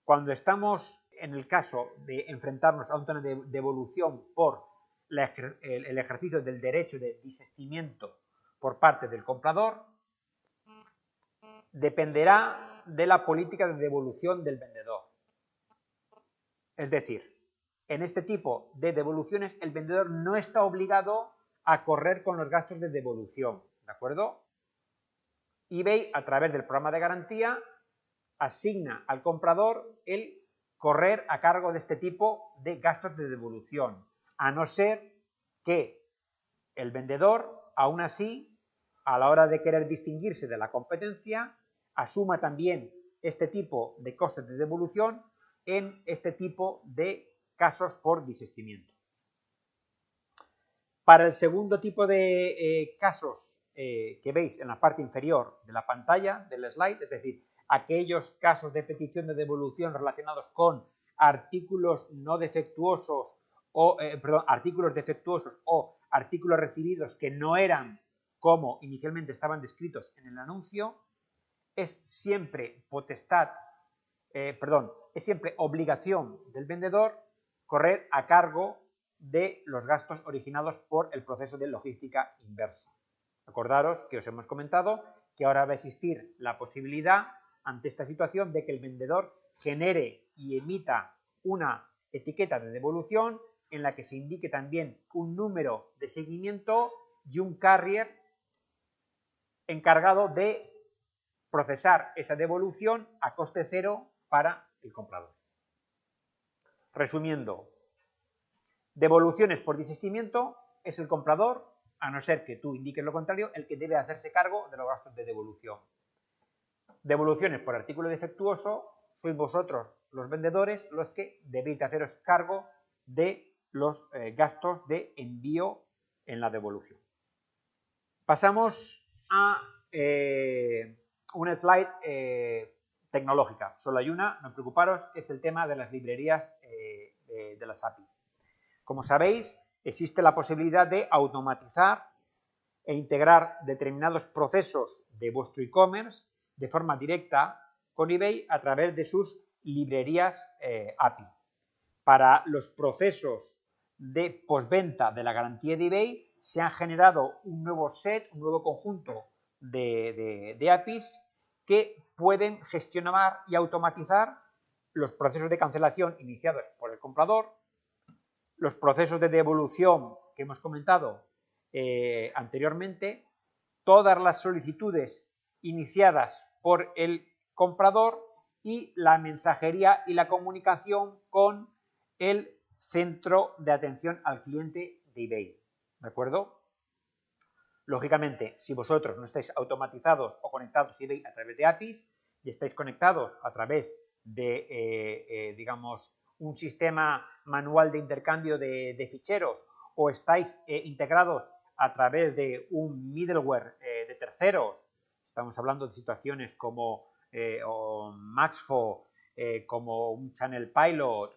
Cuando estamos en el caso de enfrentarnos a un tema de devolución por el ejercicio del derecho de desistimiento por parte del comprador, dependerá de la política de devolución del vendedor. Es decir, en este tipo de devoluciones el vendedor no está obligado a correr con los gastos de devolución, ¿de acuerdo? eBay, a través del programa de garantía, asigna al comprador el correr a cargo de este tipo de gastos de devolución, a no ser que el vendedor, aún así, a la hora de querer distinguirse de la competencia, asuma también este tipo de costes de devolución en este tipo de casos por desistimiento. Para el segundo tipo de casos que veis en la parte inferior de la pantalla del slide, es decir, aquellos casos de petición de devolución relacionados con artículos no defectuosos o artículos defectuosos o artículos recibidos que no eran como inicialmente estaban descritos en el anuncio, es siempre es siempre obligación del vendedor correr a cargo de los gastos originados por el proceso de logística inversa. Acordaros que os hemos comentado que ahora va a existir la posibilidad ante esta situación de que el vendedor genere y emita una etiqueta de devolución en la que se indique también un número de seguimiento y un carrier encargado de procesar esa devolución a coste cero para el comprador. Resumiendo, devoluciones por desistimiento es el comprador, a no ser que tú indiques lo contrario, el que debe hacerse cargo de los gastos de devolución. Devoluciones por artículo defectuoso, sois vosotros los vendedores los que debéis haceros cargo de los gastos de envío en la devolución. Pasamos a un slide tecnológica. Solo hay una, no preocuparos, es el tema de las librerías de las API. Como sabéis, existe la posibilidad de automatizar e integrar determinados procesos de vuestro e-commerce de forma directa con eBay a través de sus librerías API. Para los procesos de postventa de la garantía de eBay se han generado un nuevo set, un nuevo conjunto de APIs que pueden gestionar y automatizar los procesos de cancelación iniciados por el comprador, los procesos de devolución que hemos comentado anteriormente, todas las solicitudes iniciadas por el comprador y la mensajería y la comunicación con el centro de atención al cliente de eBay. ¿De acuerdo? Lógicamente, si vosotros no estáis automatizados o conectados a eBay a través de APIs y estáis conectados a través de, digamos, un sistema manual de intercambio de ficheros o estáis integrados a través de un middleware de terceros, estamos hablando de situaciones como Maxfo, como un Channel Pilot,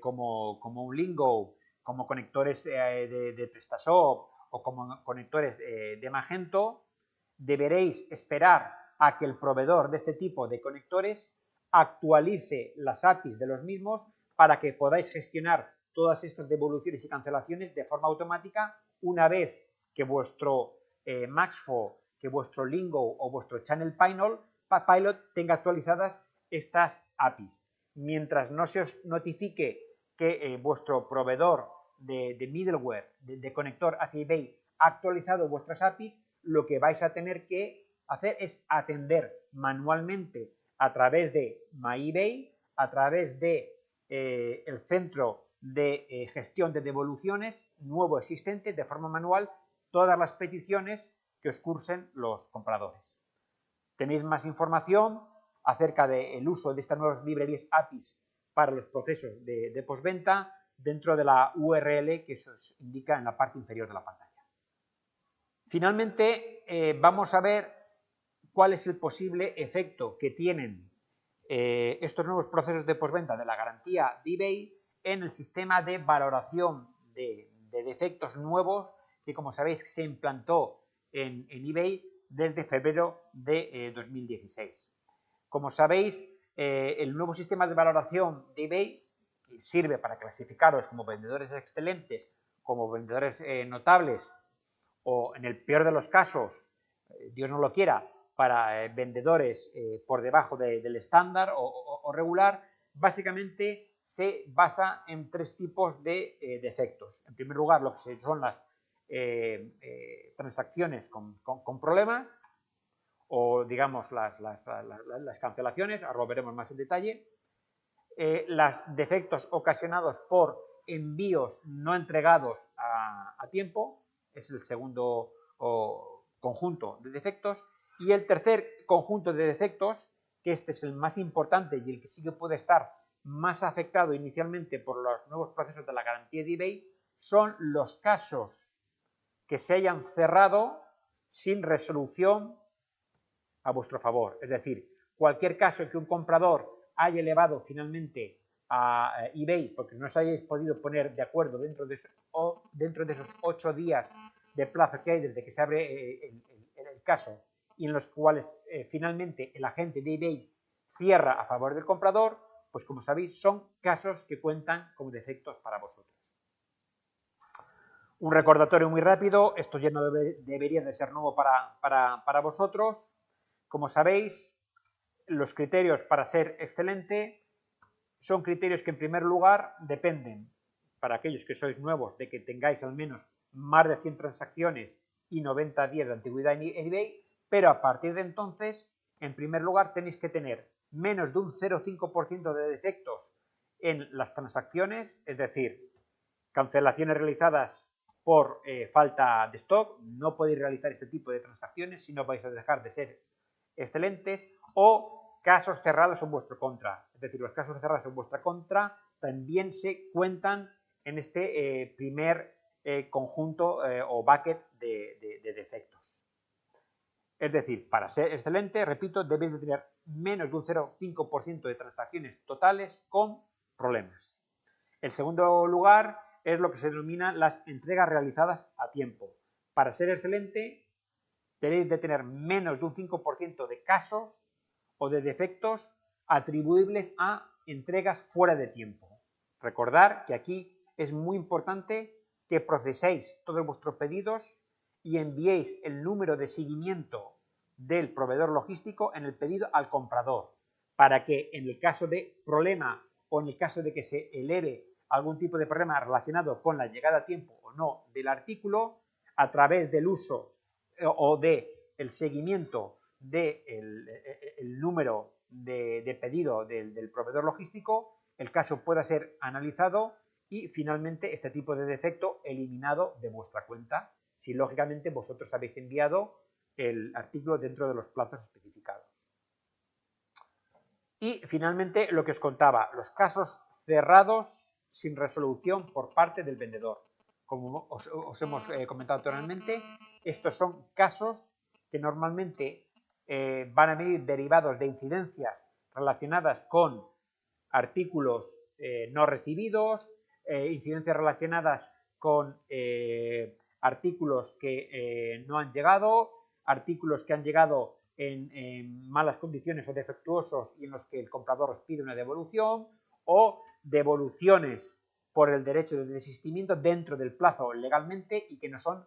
como un Lingo, como conectores de PrestaShop o como conectores de Magento, deberéis esperar a que el proveedor de este tipo de conectores actualice las APIs de los mismos para que podáis gestionar todas estas devoluciones y cancelaciones de forma automática una vez que vuestro Maxfo, que vuestro Lingo o vuestro Channel Pilot tenga actualizadas estas APIs. Mientras no se os notifique que vuestro proveedor de middleware, de conector hacia eBay, ha actualizado vuestras APIs, lo que vais a tener que hacer es atender manualmente a través de MyEBay, a través de el centro de gestión de devoluciones nuevo existente de forma manual todas las peticiones que os cursen los compradores. Tenéis más información acerca del uso de estas nuevas librerías APIs para los procesos de postventa dentro de la URL que se os indica en la parte inferior de la pantalla. Finalmente, vamos a ver cuál es el posible efecto que tienen estos nuevos procesos de postventa de la garantía de eBay en el sistema de valoración de defectos nuevos que, como sabéis, se implantó en eBay desde febrero de 2016. Como sabéis, el nuevo sistema de valoración de eBay sirve para clasificaros como vendedores excelentes, como vendedores notables o, en el peor de los casos, Dios no lo quiera, para vendedores por debajo del estándar o regular. Básicamente se basa en tres tipos de defectos. En primer lugar, lo que son las transacciones con problemas o, digamos, las cancelaciones, ahora lo veremos más en detalle. Los defectos ocasionados por envíos no entregados a tiempo, es el segundo conjunto de defectos. Y el tercer conjunto de defectos, que este es el más importante y el que sí que puede estar más afectado inicialmente por los nuevos procesos de la garantía de eBay, son los casos que se hayan cerrado sin resolución a vuestro favor. Es decir, cualquier caso que un comprador haya elevado finalmente a eBay porque no os hayáis podido poner de acuerdo dentro de esos 8 días de plazo que hay desde que se abre el caso y en los cuales finalmente el agente de eBay cierra a favor del comprador, pues como sabéis son casos que cuentan como defectos para vosotros. Un recordatorio muy rápido, esto ya no debería de ser nuevo para vosotros. Como sabéis, los criterios para ser excelente son criterios que en primer lugar dependen, para aquellos que sois nuevos, de que tengáis al menos más de 100 transacciones y 90 días de antigüedad en eBay, pero a partir de entonces, en primer lugar, tenéis que tener menos de un 0,5% de defectos en las transacciones, es decir, cancelaciones realizadas por falta de stock, no podéis realizar este tipo de transacciones si no vais a dejar de ser excelentes, o casos cerrados en vuestro contra. Es decir, los casos cerrados en vuestra contra también se cuentan en este primer conjunto o bucket de defectos. Es decir, para ser excelente, repito, debéis de tener menos de un 0,5% de transacciones totales con problemas. El segundo lugar es lo que se denomina las entregas realizadas a tiempo. Para ser excelente, tenéis de tener menos de un 5% de casos o de defectos atribuibles a entregas fuera de tiempo. Recordad que aquí es muy importante que proceséis todos vuestros pedidos y enviéis el número de seguimiento del proveedor logístico en el pedido al comprador, para que en el caso de problema o en el caso de que se eleve algún tipo de problema relacionado con la llegada a tiempo o no del artículo, a través del uso o del seguimiento del número de pedido del proveedor logístico, el caso pueda ser analizado y finalmente este tipo de defecto eliminado de vuestra cuenta, si lógicamente vosotros habéis enviado el artículo dentro de los plazos especificados. Y finalmente lo que os contaba, los casos cerrados sin resolución por parte del vendedor. Como os hemos comentado anteriormente, estos son casos que normalmente van a venir derivados de incidencias relacionadas con artículos no recibidos, incidencias relacionadas con artículos que no han llegado, artículos que han llegado en malas condiciones o defectuosos y en los que el comprador os pide una devolución, o devoluciones por el derecho de desistimiento dentro del plazo legalmente y que no son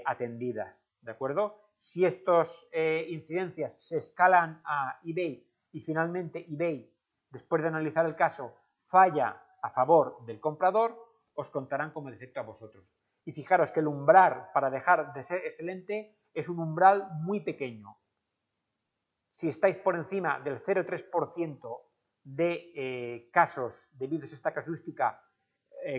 atendidas, ¿de acuerdo? Si estas incidencias se escalan a eBay y finalmente eBay, después de analizar el caso, falla a favor del comprador, os contarán como defecto a vosotros. Y fijaros que el umbral para dejar de ser excelente es un umbral muy pequeño. Si estáis por encima del 0,3% de casos debidos a esta casuística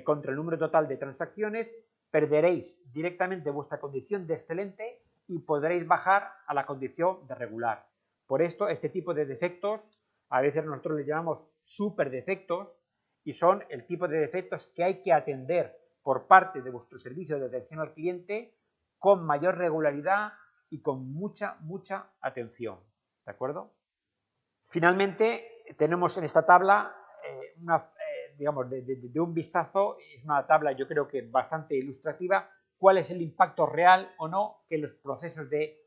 contra el número total de transacciones, perderéis directamente vuestra condición de excelente y podréis bajar a la condición de regular. Por esto, este tipo de defectos, a veces nosotros les llamamos superdefectos, y son el tipo de defectos que hay que atender por parte de vuestro servicio de atención al cliente con mayor regularidad y con mucha atención. ¿De acuerdo? Finalmente, tenemos en esta tabla digamos, de un vistazo, es una tabla yo creo que bastante ilustrativa, cuál es el impacto real o no que los procesos de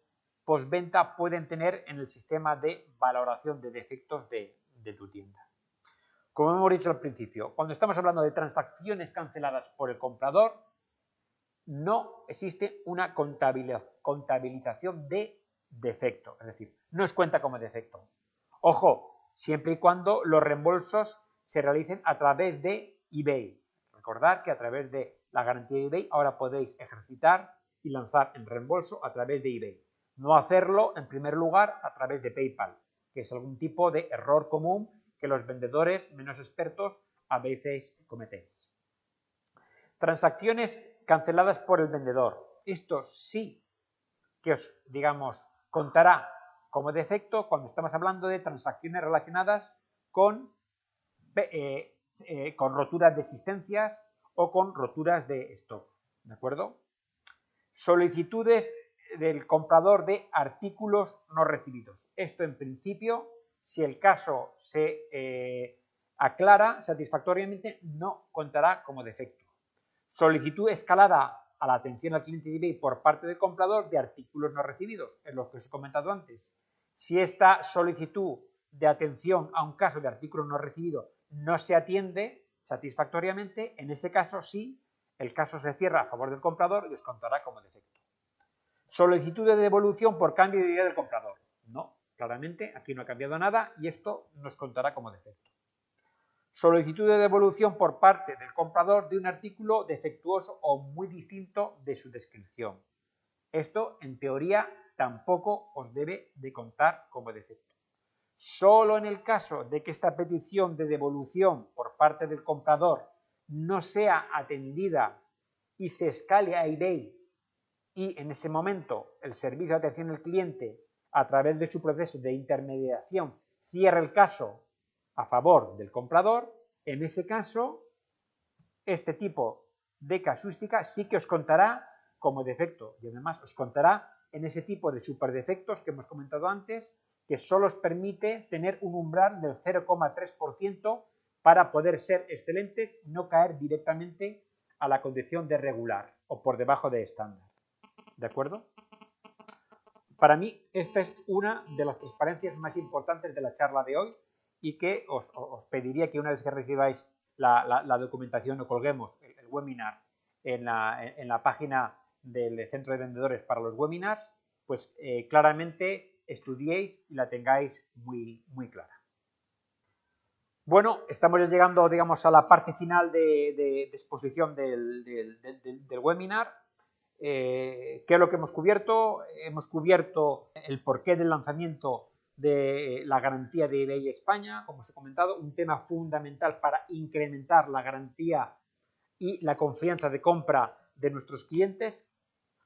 postventa pueden tener en el sistema de valoración de defectos de tu tienda. Como hemos dicho al principio, cuando estamos hablando de transacciones canceladas por el comprador, no existe una contabilización de defecto, es decir, no es cuenta como defecto. Ojo, siempre y cuando los reembolsos se realicen a través de eBay. Recordad que a través de la garantía de eBay ahora podéis ejercitar y lanzar en reembolso a través de eBay. No hacerlo, en primer lugar, a través de PayPal, que es algún tipo de error común que los vendedores menos expertos a veces cometéis. Transacciones canceladas por el vendedor. Esto sí que os, digamos, contará como defecto cuando estamos hablando de transacciones relacionadas con roturas de existencias o con roturas de stock, ¿de acuerdo? Solicitudes del comprador de artículos no recibidos. Esto en principio, si el caso se aclara satisfactoriamente, no contará como defecto. Solicitud escalada a la atención al cliente de eBay por parte del comprador de artículos no recibidos, es lo que os he comentado antes. Si esta solicitud de atención a un caso de artículo no recibido no se atiende satisfactoriamente, en ese caso sí, el caso se cierra a favor del comprador y os contará como defecto. Solicitud de devolución por cambio de idea del comprador. No, claramente aquí no ha cambiado nada y esto nos contará como defecto. Solicitud de devolución por parte del comprador de un artículo defectuoso o muy distinto de su descripción. Esto, en teoría, tampoco os debe de contar como defecto. Solo en el caso de que esta petición de devolución por parte del comprador no sea atendida y se escale a eBay y en ese momento el servicio de atención al cliente, a través de su proceso de intermediación, cierra el caso a favor del comprador, en ese caso, este tipo de casuística sí que os contará como defecto y además os contará en ese tipo de superdefectos que hemos comentado antes, que solo os permite tener un umbral del 0,3% para poder ser excelentes, no caer directamente a la condición de regular o por debajo de estándar. ¿De acuerdo? Para mí, esta es una de las transparencias más importantes de la charla de hoy y que os pediría que una vez que recibáis la documentación o colguemos el webinar en la página del Centro de Vendedores para los webinars, pues claramente estudiéis y la tengáis muy, muy clara. Bueno, estamos ya llegando, digamos, a la parte final de exposición del webinar. ¿Qué es lo que hemos cubierto? Hemos cubierto el porqué del lanzamiento de la garantía de eBay España, como os he comentado, un tema fundamental para incrementar la garantía y la confianza de compra de nuestros clientes,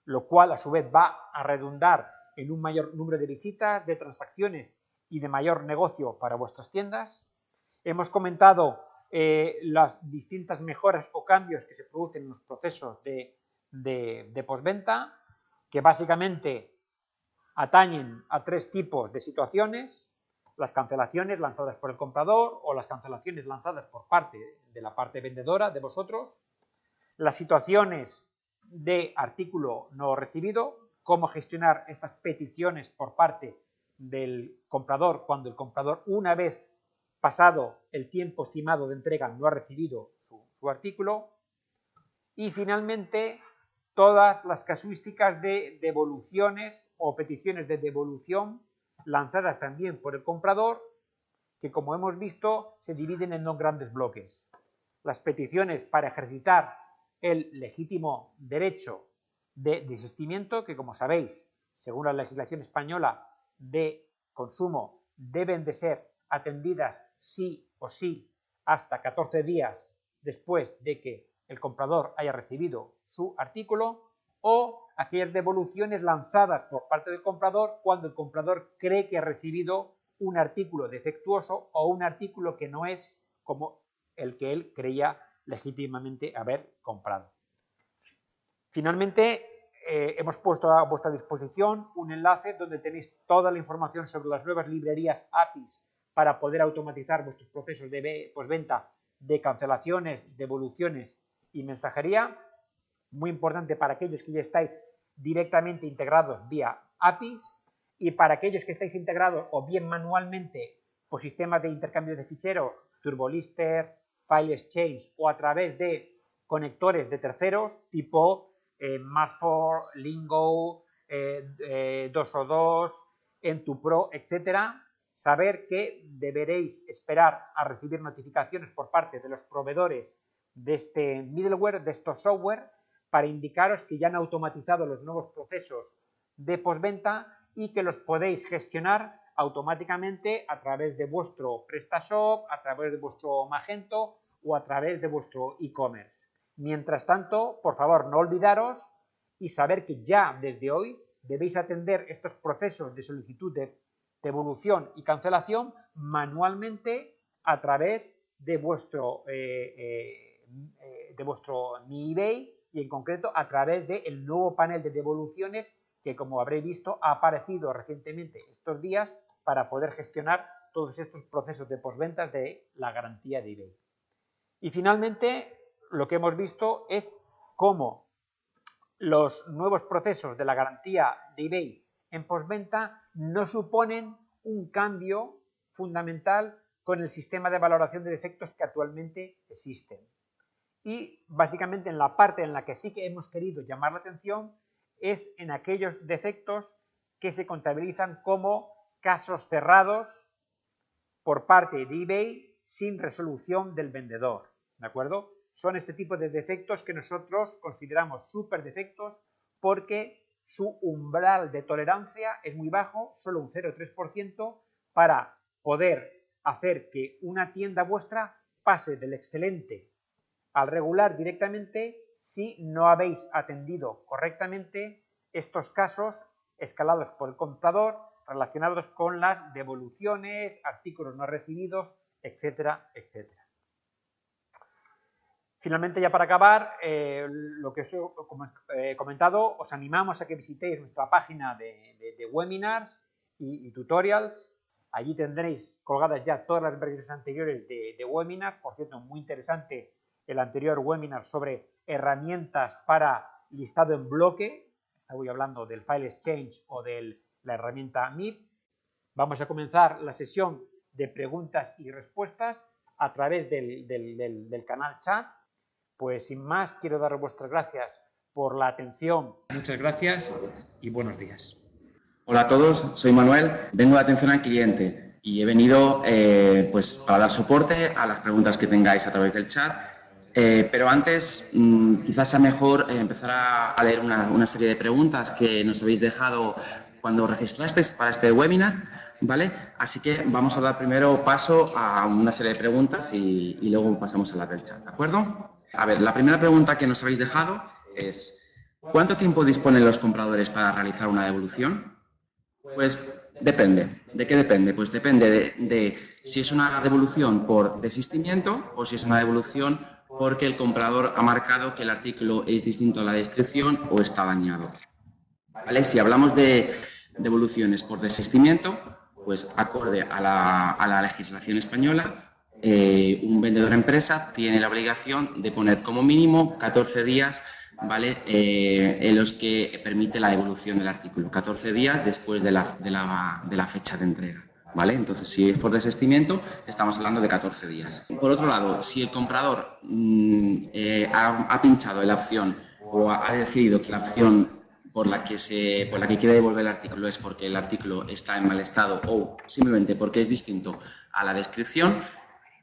lo cual a su vez va a redundar en un mayor número de visitas, de transacciones y de mayor negocio para vuestras tiendas. Hemos comentado las distintas mejoras o cambios que se producen en los procesos de postventa, que básicamente atañen a tres tipos de situaciones: las cancelaciones lanzadas por el comprador o las cancelaciones lanzadas por parte de la parte vendedora de vosotros, las situaciones de artículo no recibido, cómo gestionar estas peticiones por parte del comprador cuando el comprador, una vez pasado el tiempo estimado de entrega, no ha recibido su artículo, y finalmente todas las casuísticas de devoluciones o peticiones de devolución lanzadas también por el comprador, que como hemos visto se dividen en dos grandes bloques: las peticiones para ejercitar el legítimo derecho de desistimiento, que como sabéis, según la legislación española de consumo, deben de ser atendidas sí o sí hasta 14 días después de que el comprador haya recibido su artículo, o aquellas devoluciones lanzadas por parte del comprador cuando el comprador cree que ha recibido un artículo defectuoso o un artículo que no es como el que él creía legítimamente haber comprado. Finalmente, hemos puesto a vuestra disposición un enlace donde tenéis toda la información sobre las nuevas librerías APIs para poder automatizar vuestros procesos de postventa de cancelaciones, devoluciones y mensajería. Muy importante para aquellos que ya estáis directamente integrados vía APIs, y para aquellos que estáis integrados o bien manualmente por sistemas de intercambio de ficheros, Turbolister, File Exchange, o a través de conectores de terceros tipo Math4, Lingo, 202, N2Pro, etcétera. Saber que deberéis esperar a recibir notificaciones por parte de los proveedores de este middleware, de estos software, para indicaros que ya han automatizado los nuevos procesos de postventa y que los podéis gestionar automáticamente a través de vuestro PrestaShop, a través de vuestro Magento o a través de vuestro e-commerce. Mientras tanto, por favor, no olvidaros y saber que ya desde hoy debéis atender estos procesos de solicitud de devolución y cancelación manualmente a través de vuestro Mi eBay, y en concreto a través del nuevo panel de devoluciones que, como habréis visto, ha aparecido recientemente estos días para poder gestionar todos estos procesos de posventas de la garantía de eBay. Y finalmente, lo que hemos visto es cómo los nuevos procesos de la garantía de eBay en postventa no suponen un cambio fundamental con el sistema de valoración de defectos que actualmente existen. Y básicamente en la parte en la que sí que hemos querido llamar la atención es en aquellos defectos que se contabilizan como casos cerrados por parte de eBay sin resolución del vendedor, ¿de acuerdo? Son este tipo de defectos que nosotros consideramos súper defectos porque su umbral de tolerancia es muy bajo, solo un 0,3%, para poder hacer que una tienda vuestra pase del excelente al regular directamente si no habéis atendido correctamente estos casos escalados por el comprador relacionados con las devoluciones, artículos no recibidos, etcétera, etcétera. Finalmente, ya para acabar, lo que como he comentado, os animamos a que visitéis nuestra página de webinars y tutorials, Allí tendréis colgadas ya todas las versiones anteriores de webinars. Por cierto, muy interesante el anterior webinar sobre herramientas para listado en bloque. Estoy hablando del File Exchange o de la herramienta MIP. Vamos a comenzar la sesión de preguntas y respuestas a través del canal chat. Pues sin más, quiero daros vuestras gracias por la atención. Muchas gracias y buenos días. Hola a todos, soy Manuel, vengo de atención al cliente y he venido pues para dar soporte a las preguntas que tengáis a través del chat. Pero antes, quizás sea mejor empezar a leer una serie de preguntas que nos habéis dejado cuando registrasteis para este webinar, ¿vale? Así que vamos a dar primero paso a una serie de preguntas y luego pasamos a la del chat, ¿de acuerdo? A ver, la primera pregunta que nos habéis dejado es: ¿cuánto tiempo disponen los compradores para realizar una devolución? Pues depende. ¿De qué depende? Pues depende de si es una devolución por desistimiento o si es una devolución porque el comprador ha marcado que el artículo es distinto a la descripción o está dañado. ¿Vale? Si hablamos de devoluciones por desistimiento, pues acorde a la legislación española, un vendedor empresa tiene la obligación de poner como mínimo 14 días, ¿vale? En los que permite la devolución del artículo, 14 días después de la fecha de entrega, ¿vale? Entonces, si es por desistimiento, estamos hablando de 14 días. Por otro lado, si el comprador ha pinchado en la opción o ha decidido que la opción por la que quiere devolver el artículo es porque el artículo está en mal estado o simplemente porque es distinto a la descripción,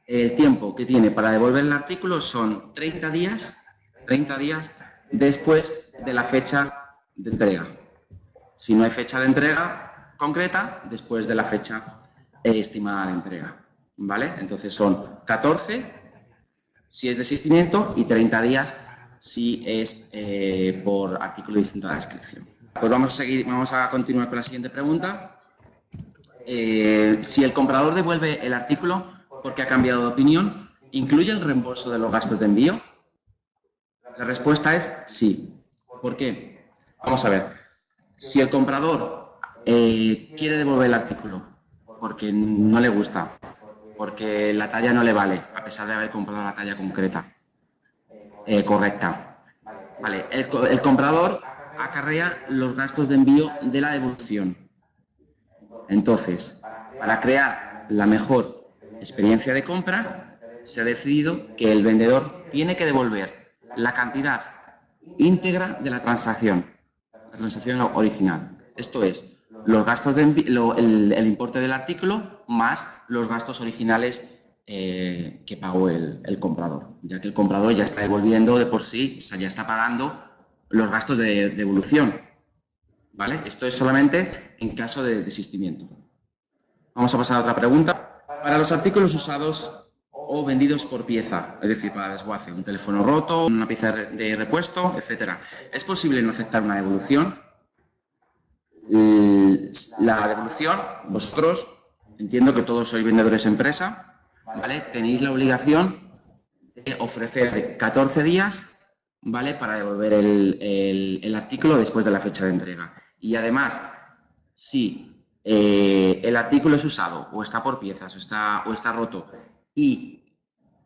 el tiempo que tiene para devolver el artículo son 30 días después de la fecha de entrega. Si no hay fecha de entrega concreta, después de la fecha estimada de entrega, ¿vale? Entonces son 14 si es desistimiento y 30 días si es por artículo distinto a la descripción. Pues vamos a continuar con la siguiente pregunta. Si el comprador devuelve el artículo porque ha cambiado de opinión, ¿incluye el reembolso de los gastos de envío? La respuesta es sí. ¿Por qué? Vamos a ver. Si el comprador quiere devolver el artículo porque no le gusta, porque la talla no le vale, a pesar de haber comprado la talla concreta, correcta, vale, el comprador acarrea los gastos de envío de la devolución. Entonces, para crear la mejor experiencia de compra, se ha decidido que el vendedor tiene que devolver la cantidad íntegra de la transacción original. Esto es, los gastos de envío, el importe del artículo más los gastos originales que pagó el comprador, ya que el comprador ya está devolviendo de por sí, o sea, ya está pagando los gastos de devolución, ¿vale? Esto es solamente en caso de desistimiento. Vamos a pasar a otra pregunta. Para los artículos usados o vendidos por pieza, es decir, para desguace, un teléfono roto, una pieza de repuesto, etcétera, ¿es posible no aceptar una devolución? La devolución, vosotros, entiendo que todos sois vendedores empresa, ¿vale? Tenéis la obligación de ofrecer 14 días, ¿vale?, para devolver el artículo después de la fecha de entrega. Y además, si el artículo es usado o está por piezas o está roto y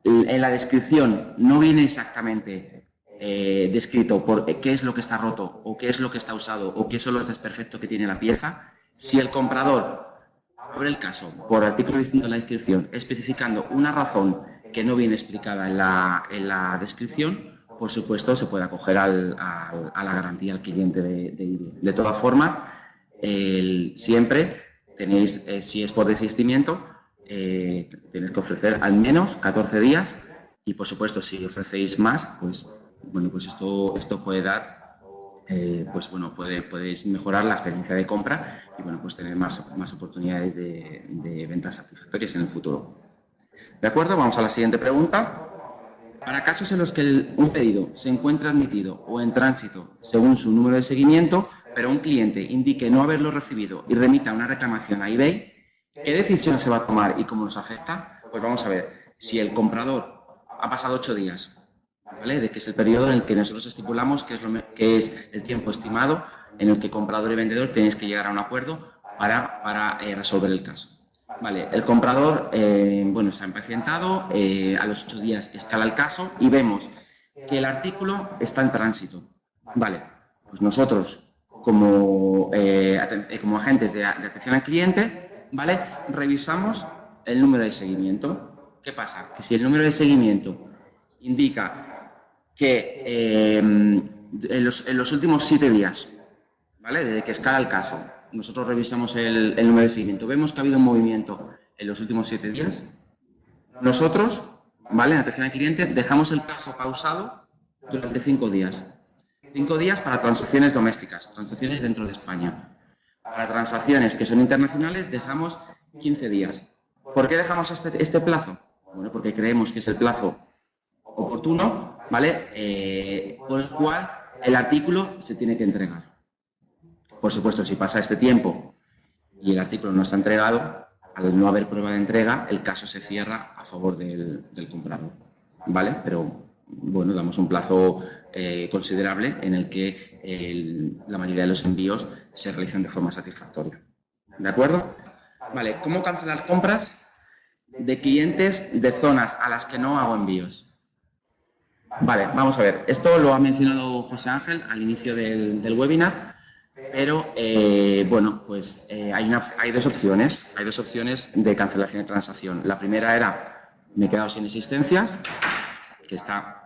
en la descripción no viene exactamente descrito por qué es lo que está roto o qué es lo que está usado o qué son los desperfectos que tiene la pieza, si el comprador abre el caso por artículo distinto a la descripción especificando una razón que no viene explicada en la descripción, por supuesto se puede acoger a la garantía al cliente de IBI. De todas formas, siempre tenéis, si es por desistimiento, tenéis que ofrecer al menos 14 días y, por supuesto, si ofrecéis más, pues bueno, pues esto puede dar, pues bueno, podéis mejorar la experiencia de compra y bueno, pues tener más oportunidades de ventas satisfactorias en el futuro. ¿De acuerdo? Vamos a la siguiente pregunta. Para casos en los que un pedido se encuentre admitido o en tránsito según su número de seguimiento, pero un cliente indique no haberlo recibido y remita una reclamación a eBay, ¿qué decisión se va a tomar y cómo nos afecta? Pues vamos a ver, si el comprador ha pasado 8 días, ¿vale?, de que es el periodo en el que nosotros estipulamos que es el tiempo estimado en el que comprador y vendedor tenéis que llegar a un acuerdo para resolver el caso. Vale, el comprador, bueno, se ha impacientado, a los 8 días escala el caso y vemos que el artículo está en tránsito. Vale, pues nosotros, como agentes de atención al cliente, ¿vale?, revisamos el número de seguimiento. ¿Qué pasa? Que si el número de seguimiento indica que en los últimos 7 días, ¿vale?, desde que escala el caso, nosotros revisamos el número de seguimiento, vemos que ha habido un movimiento en los últimos 7 días, nosotros, ¿vale?, en atención al cliente, dejamos el caso pausado durante 5 días. 5 días para transacciones domésticas, transacciones dentro de España. Para transacciones que son internacionales, dejamos 15 días. ¿Por qué dejamos este plazo? Bueno, porque creemos que es el plazo oportuno, ¿vale?, por el cual el artículo se tiene que entregar. Por supuesto, si pasa este tiempo y el artículo no está entregado, al no haber prueba de entrega, el caso se cierra a favor del comprador, ¿vale? Pero, bueno, damos un plazo considerable en el que la mayoría de los envíos se realizan de forma satisfactoria. ¿De acuerdo? Vale, ¿cómo cancelar compras de clientes de zonas a las que no hago envíos? Vale, vamos a ver. Esto lo ha mencionado José Ángel al inicio del webinar. Pero, bueno, pues hay dos opciones. Hay dos opciones de cancelación de transacción. La primera era, me he quedado sin existencias, que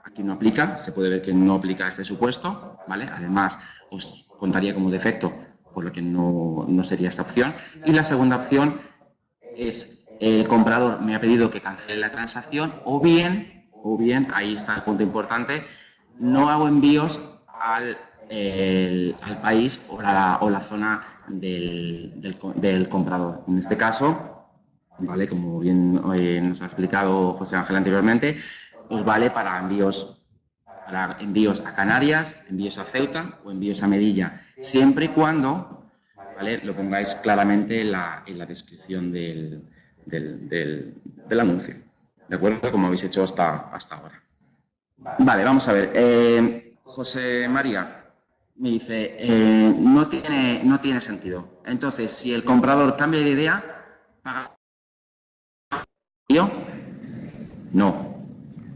aquí no aplica, se puede ver que no aplica este supuesto, ¿vale? Además, os contaría como defecto, por lo que no sería esta opción. Y la segunda opción es, el comprador me ha pedido que cancele la transacción, o bien, ahí está el punto importante, no hago envíos al país o la zona del comprador. En este caso, ¿vale?, como bien nos ha explicado José Ángel anteriormente, os vale para envíos a Canarias, envíos a Ceuta o envíos a Melilla, siempre y cuando, ¿vale?, lo pongáis claramente en la descripción del anuncio. ¿De acuerdo? Como habéis hecho hasta ahora. Vale, vamos a ver. José María me dice, no tiene sentido. Entonces, si el comprador cambia de idea, ¿paga yo? No.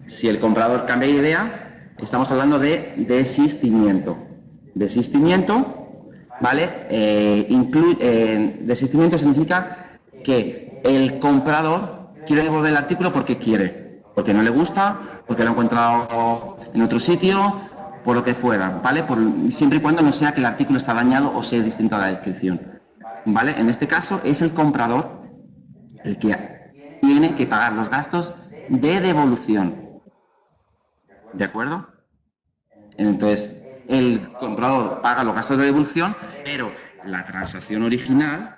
Si el comprador cambia de idea, estamos hablando de desistimiento. Desistimiento, ¿vale? Desistimiento significa que el comprador quiere devolver el artículo porque quiere, porque no le gusta, porque lo ha encontrado en otro sitio, por lo que fuera, ¿vale? Siempre y cuando no sea que el artículo está dañado o sea distinto a la descripción, ¿vale? En este caso es el comprador el que tiene que pagar los gastos de devolución, ¿de acuerdo? Entonces, el comprador paga los gastos de devolución, pero la transacción original,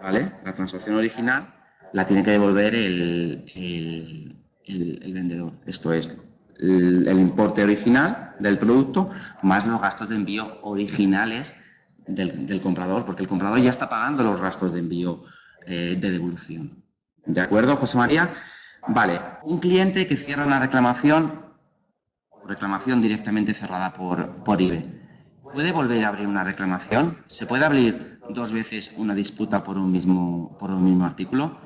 ¿vale?, la transacción original la tiene que devolver el vendedor. Esto es el importe original del producto más los gastos de envío originales del comprador, porque el comprador ya está pagando los gastos de envío de devolución. ¿De acuerdo, José María? Vale, un cliente que cierra una reclamación directamente cerrada por eBay, ¿puede volver a abrir una reclamación? ¿Se puede abrir 2 veces una disputa por un mismo artículo?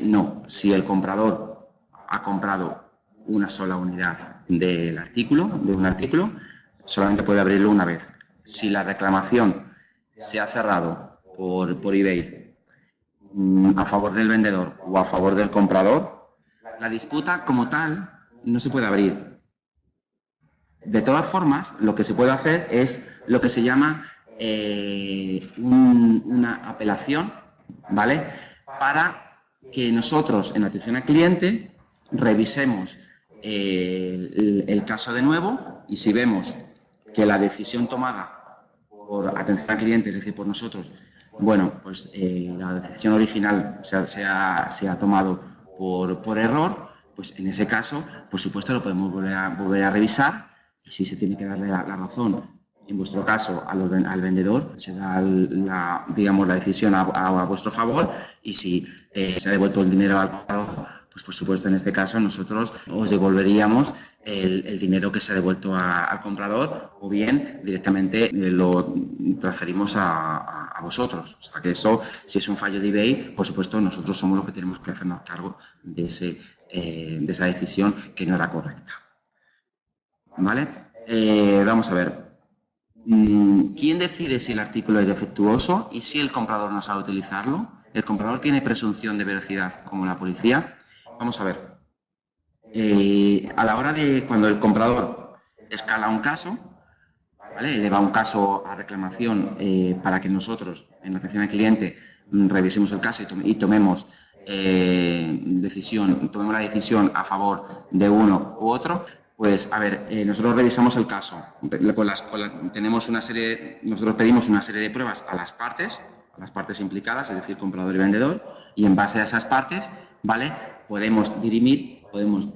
No, si el comprador ha comprado una sola unidad de un artículo, solamente puede abrirlo una vez. Si la reclamación se ha cerrado por eBay a favor del vendedor o a favor del comprador, la disputa como tal no se puede abrir. De todas formas, lo que se puede hacer es lo que se llama una apelación, ¿vale?, para que nosotros en atención al cliente revisemos el caso de nuevo, y si vemos que la decisión tomada por atención al cliente, es decir, por nosotros, bueno, pues la decisión original se ha tomado por error, pues en ese caso, por supuesto, lo podemos volver a revisar, y si se tiene que darle la razón, en vuestro caso, al vendedor, se da la decisión a vuestro favor, y si se ha devuelto el dinero al comprador, pues por supuesto en este caso nosotros os devolveríamos el dinero que se ha devuelto al comprador, o bien directamente lo transferimos a vosotros. O sea que eso, si es un fallo de eBay, por supuesto nosotros somos los que tenemos que hacernos cargo de esa decisión que no era correcta. ¿Vale? Vamos a ver. ¿Quién decide si el artículo es defectuoso y si el comprador no sabe utilizarlo? ¿El comprador tiene presunción de veracidad como la policía? Vamos a ver. A la hora de cuando el comprador escala un caso, ¿vale? Eleva un caso a reclamación para que nosotros, en la atención al cliente, revisemos el caso y tomemos la decisión a favor de uno u otro. Pues, a ver, nosotros revisamos el caso. Nosotros pedimos una serie de pruebas a las partes implicadas, es decir, comprador y vendedor, y en base a esas partes, ¿vale? Podemos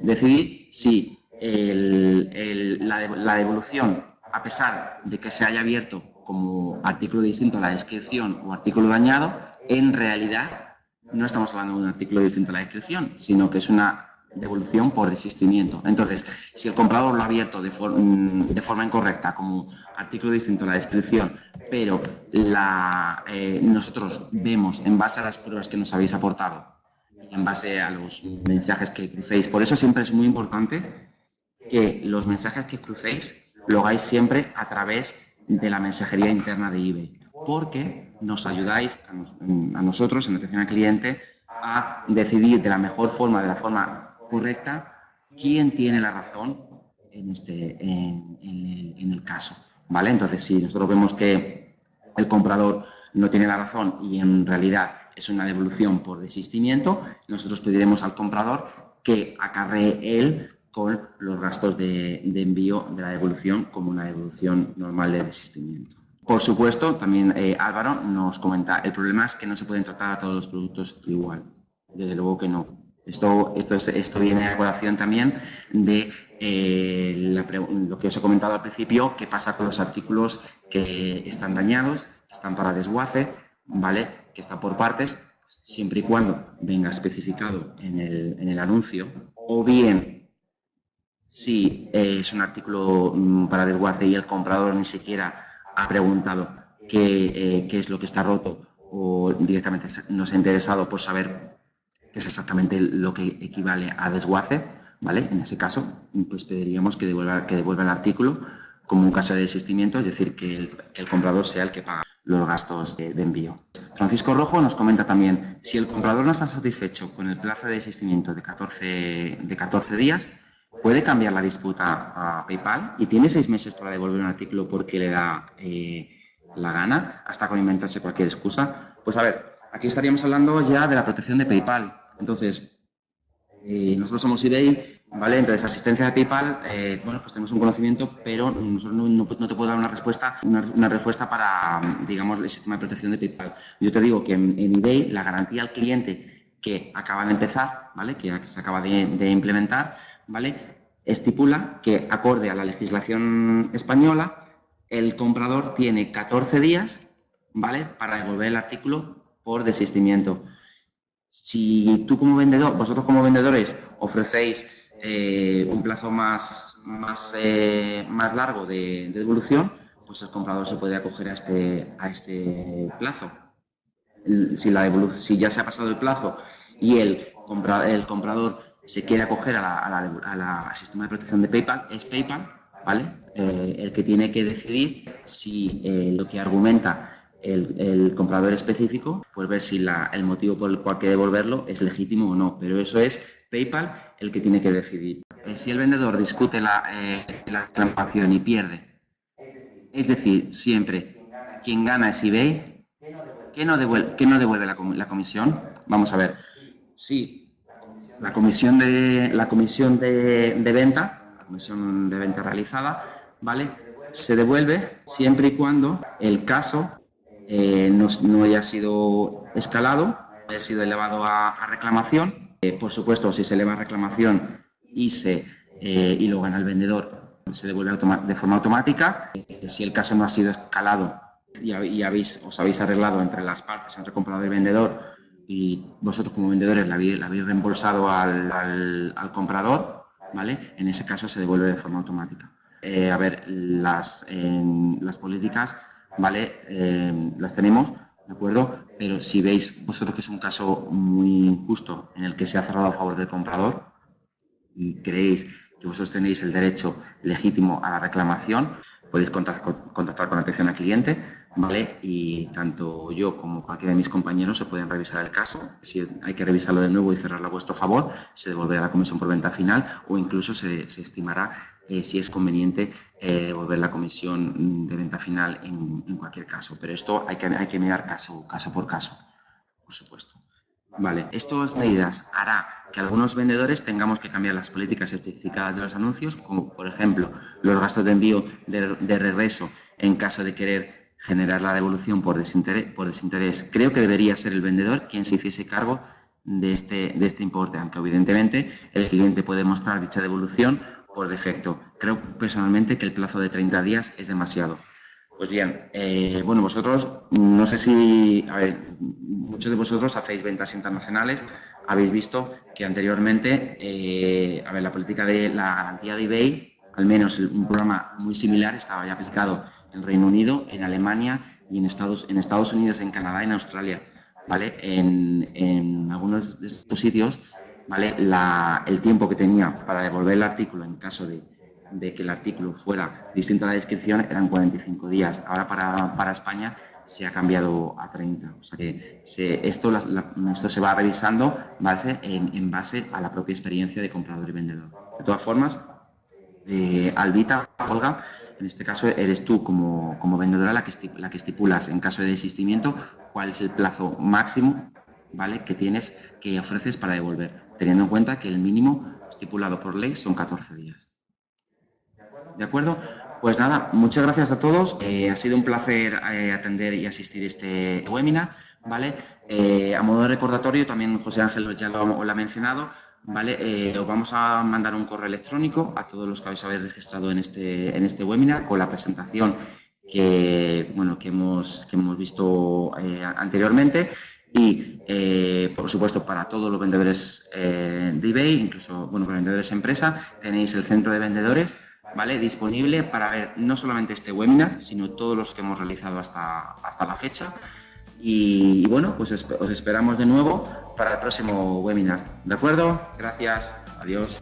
decidir si la devolución, a pesar de que se haya abierto como artículo distinto a la descripción o artículo dañado, en realidad no estamos hablando de un artículo distinto a la descripción, sino que es una devolución por desistimiento. Entonces, si el comprador lo ha abierto de forma incorrecta como artículo distinto a la descripción, pero nosotros vemos en base a las pruebas que nos habéis aportado y en base a los mensajes que crucéis, por eso siempre es muy importante que los mensajes que crucéis lo hagáis siempre a través de la mensajería interna de eBay, porque nos ayudáis a nosotros, en atención al cliente, a decidir de la mejor forma, de la forma correcta, quién tiene la razón en el caso, ¿vale? Entonces, si nosotros vemos que el comprador no tiene la razón y en realidad es una devolución por desistimiento, nosotros pediremos al comprador que acarree él con los gastos de envío de la devolución como una devolución normal de desistimiento. Por supuesto, también Álvaro nos comenta, el problema es que no se pueden tratar a todos los productos igual. Desde luego que no. Esto viene a colación también de lo que os he comentado al principio, qué pasa con los artículos que están dañados, que están para desguace, ¿vale? Que están por partes, pues, siempre y cuando venga especificado en el anuncio, o bien si es un artículo para desguace y el comprador ni siquiera ha preguntado qué es lo que está roto o directamente nos ha interesado por saber qué es exactamente lo que equivale a desguace, ¿vale? En ese caso, pues pediríamos que devuelva el artículo como un caso de desistimiento, es decir, que el comprador sea el que paga los gastos de envío. Francisco Rojo nos comenta también, si el comprador no está satisfecho con el plazo de desistimiento de 14 días, puede cambiar la disputa a PayPal y tiene 6 meses para devolver un artículo porque le da la gana, hasta con inventarse cualquier excusa. Pues a ver, aquí estaríamos hablando ya de la protección de PayPal. Entonces, nosotros somos eBay, ¿vale? Entonces, asistencia de PayPal, bueno, pues tenemos un conocimiento, pero nosotros no te puedo dar una respuesta para, digamos, el sistema de protección de PayPal. Yo te digo que en eBay la garantía al cliente que acaba de empezar, ¿vale? Que se acaba de implementar, ¿vale? Estipula que, acorde a la legislación española, el comprador tiene 14 días, ¿vale? Para devolver el artículo por desistimiento. Si tú como vendedor, vosotros como vendedores ofrecéis un plazo más largo de devolución, pues el comprador se puede acoger a este plazo. Si ya se ha pasado el plazo y el comprador se quiere acoger al sistema de protección de PayPal, es PayPal, ¿vale? El que tiene que decidir si lo que argumenta el comprador específico, pues ver si el motivo por el cual quiere devolverlo es legítimo o no, pero eso es PayPal el que tiene que decidir. Si el vendedor discute la reclamación y pierde, es decir, siempre quien gana es eBay, ¿qué no devuelve la comisión? Vamos a ver, si la comisión de venta realizada, ¿vale? Se devuelve siempre y cuando el caso no haya sido escalado, no haya sido elevado a reclamación. Por supuesto, si se eleva a reclamación y lo gana el vendedor, se devuelve de forma automática. Si el caso no ha sido escalado y os habéis arreglado entre las partes, entre comprador y vendedor, y vosotros como vendedores la habéis reembolsado al comprador, ¿vale? En ese caso se devuelve de forma automática. A ver, las políticas, ¿vale? Las tenemos, ¿de acuerdo? Pero si veis vosotros que es un caso muy injusto en el que se ha cerrado a favor del comprador y creéis que vosotros tenéis el derecho legítimo a la reclamación, podéis contactar con atención al cliente, ¿vale? Y tanto yo como cualquiera de mis compañeros se pueden revisar el caso. Si hay que revisarlo de nuevo y cerrarlo a vuestro favor, se devolverá la comisión por venta final o incluso se estimará si es conveniente devolver la comisión de venta final en cualquier caso. Pero esto hay que mirar caso por caso, por supuesto. Vale, estas medidas hará que algunos vendedores tengamos que cambiar las políticas especificadas de los anuncios, como por ejemplo los gastos de envío de regreso en caso de querer generar la devolución por desinterés. Creo que debería ser el vendedor quien se hiciese cargo de este importe, aunque evidentemente el cliente puede mostrar dicha devolución por defecto. Creo personalmente que el plazo de 30 días es demasiado. Pues bien, bueno, vosotros, no sé si, a ver, muchos de vosotros hacéis ventas internacionales, habéis visto que anteriormente, a ver, la política de la garantía de eBay, al menos un programa muy similar, estaba ya aplicado en Reino Unido, en Alemania y en Estados Unidos, en Canadá y en Australia, ¿vale? En algunos de estos sitios, ¿vale? El tiempo que tenía para devolver el artículo en caso de que el artículo fuera distinto a la descripción eran 45 días. Ahora para España se ha cambiado a 30. O sea que esto se va revisando en base a la propia experiencia de comprador y vendedor. De todas formas, Albita, Olga, en este caso eres tú como vendedora la que estipulas en caso de desistimiento cuál es el plazo máximo, ¿vale?, que ofreces para devolver, teniendo en cuenta que el mínimo estipulado por ley son 14 días. ¿De acuerdo? Pues nada, muchas gracias a todos. Ha sido un placer atender y asistir a este webinar, ¿vale? A modo de recordatorio, también José Ángel ya lo ha mencionado, ¿vale? Os vamos a mandar un correo electrónico a todos los que habéis registrado en este webinar con la presentación que hemos visto anteriormente. Y, por supuesto, para todos los vendedores de eBay, incluso para vendedores empresa, tenéis el centro de vendedores, ¿vale?, disponible para ver no solamente este webinar, sino todos los que hemos realizado hasta la fecha. Y bueno, pues os esperamos de nuevo para el próximo webinar. ¿De acuerdo? Gracias. Adiós.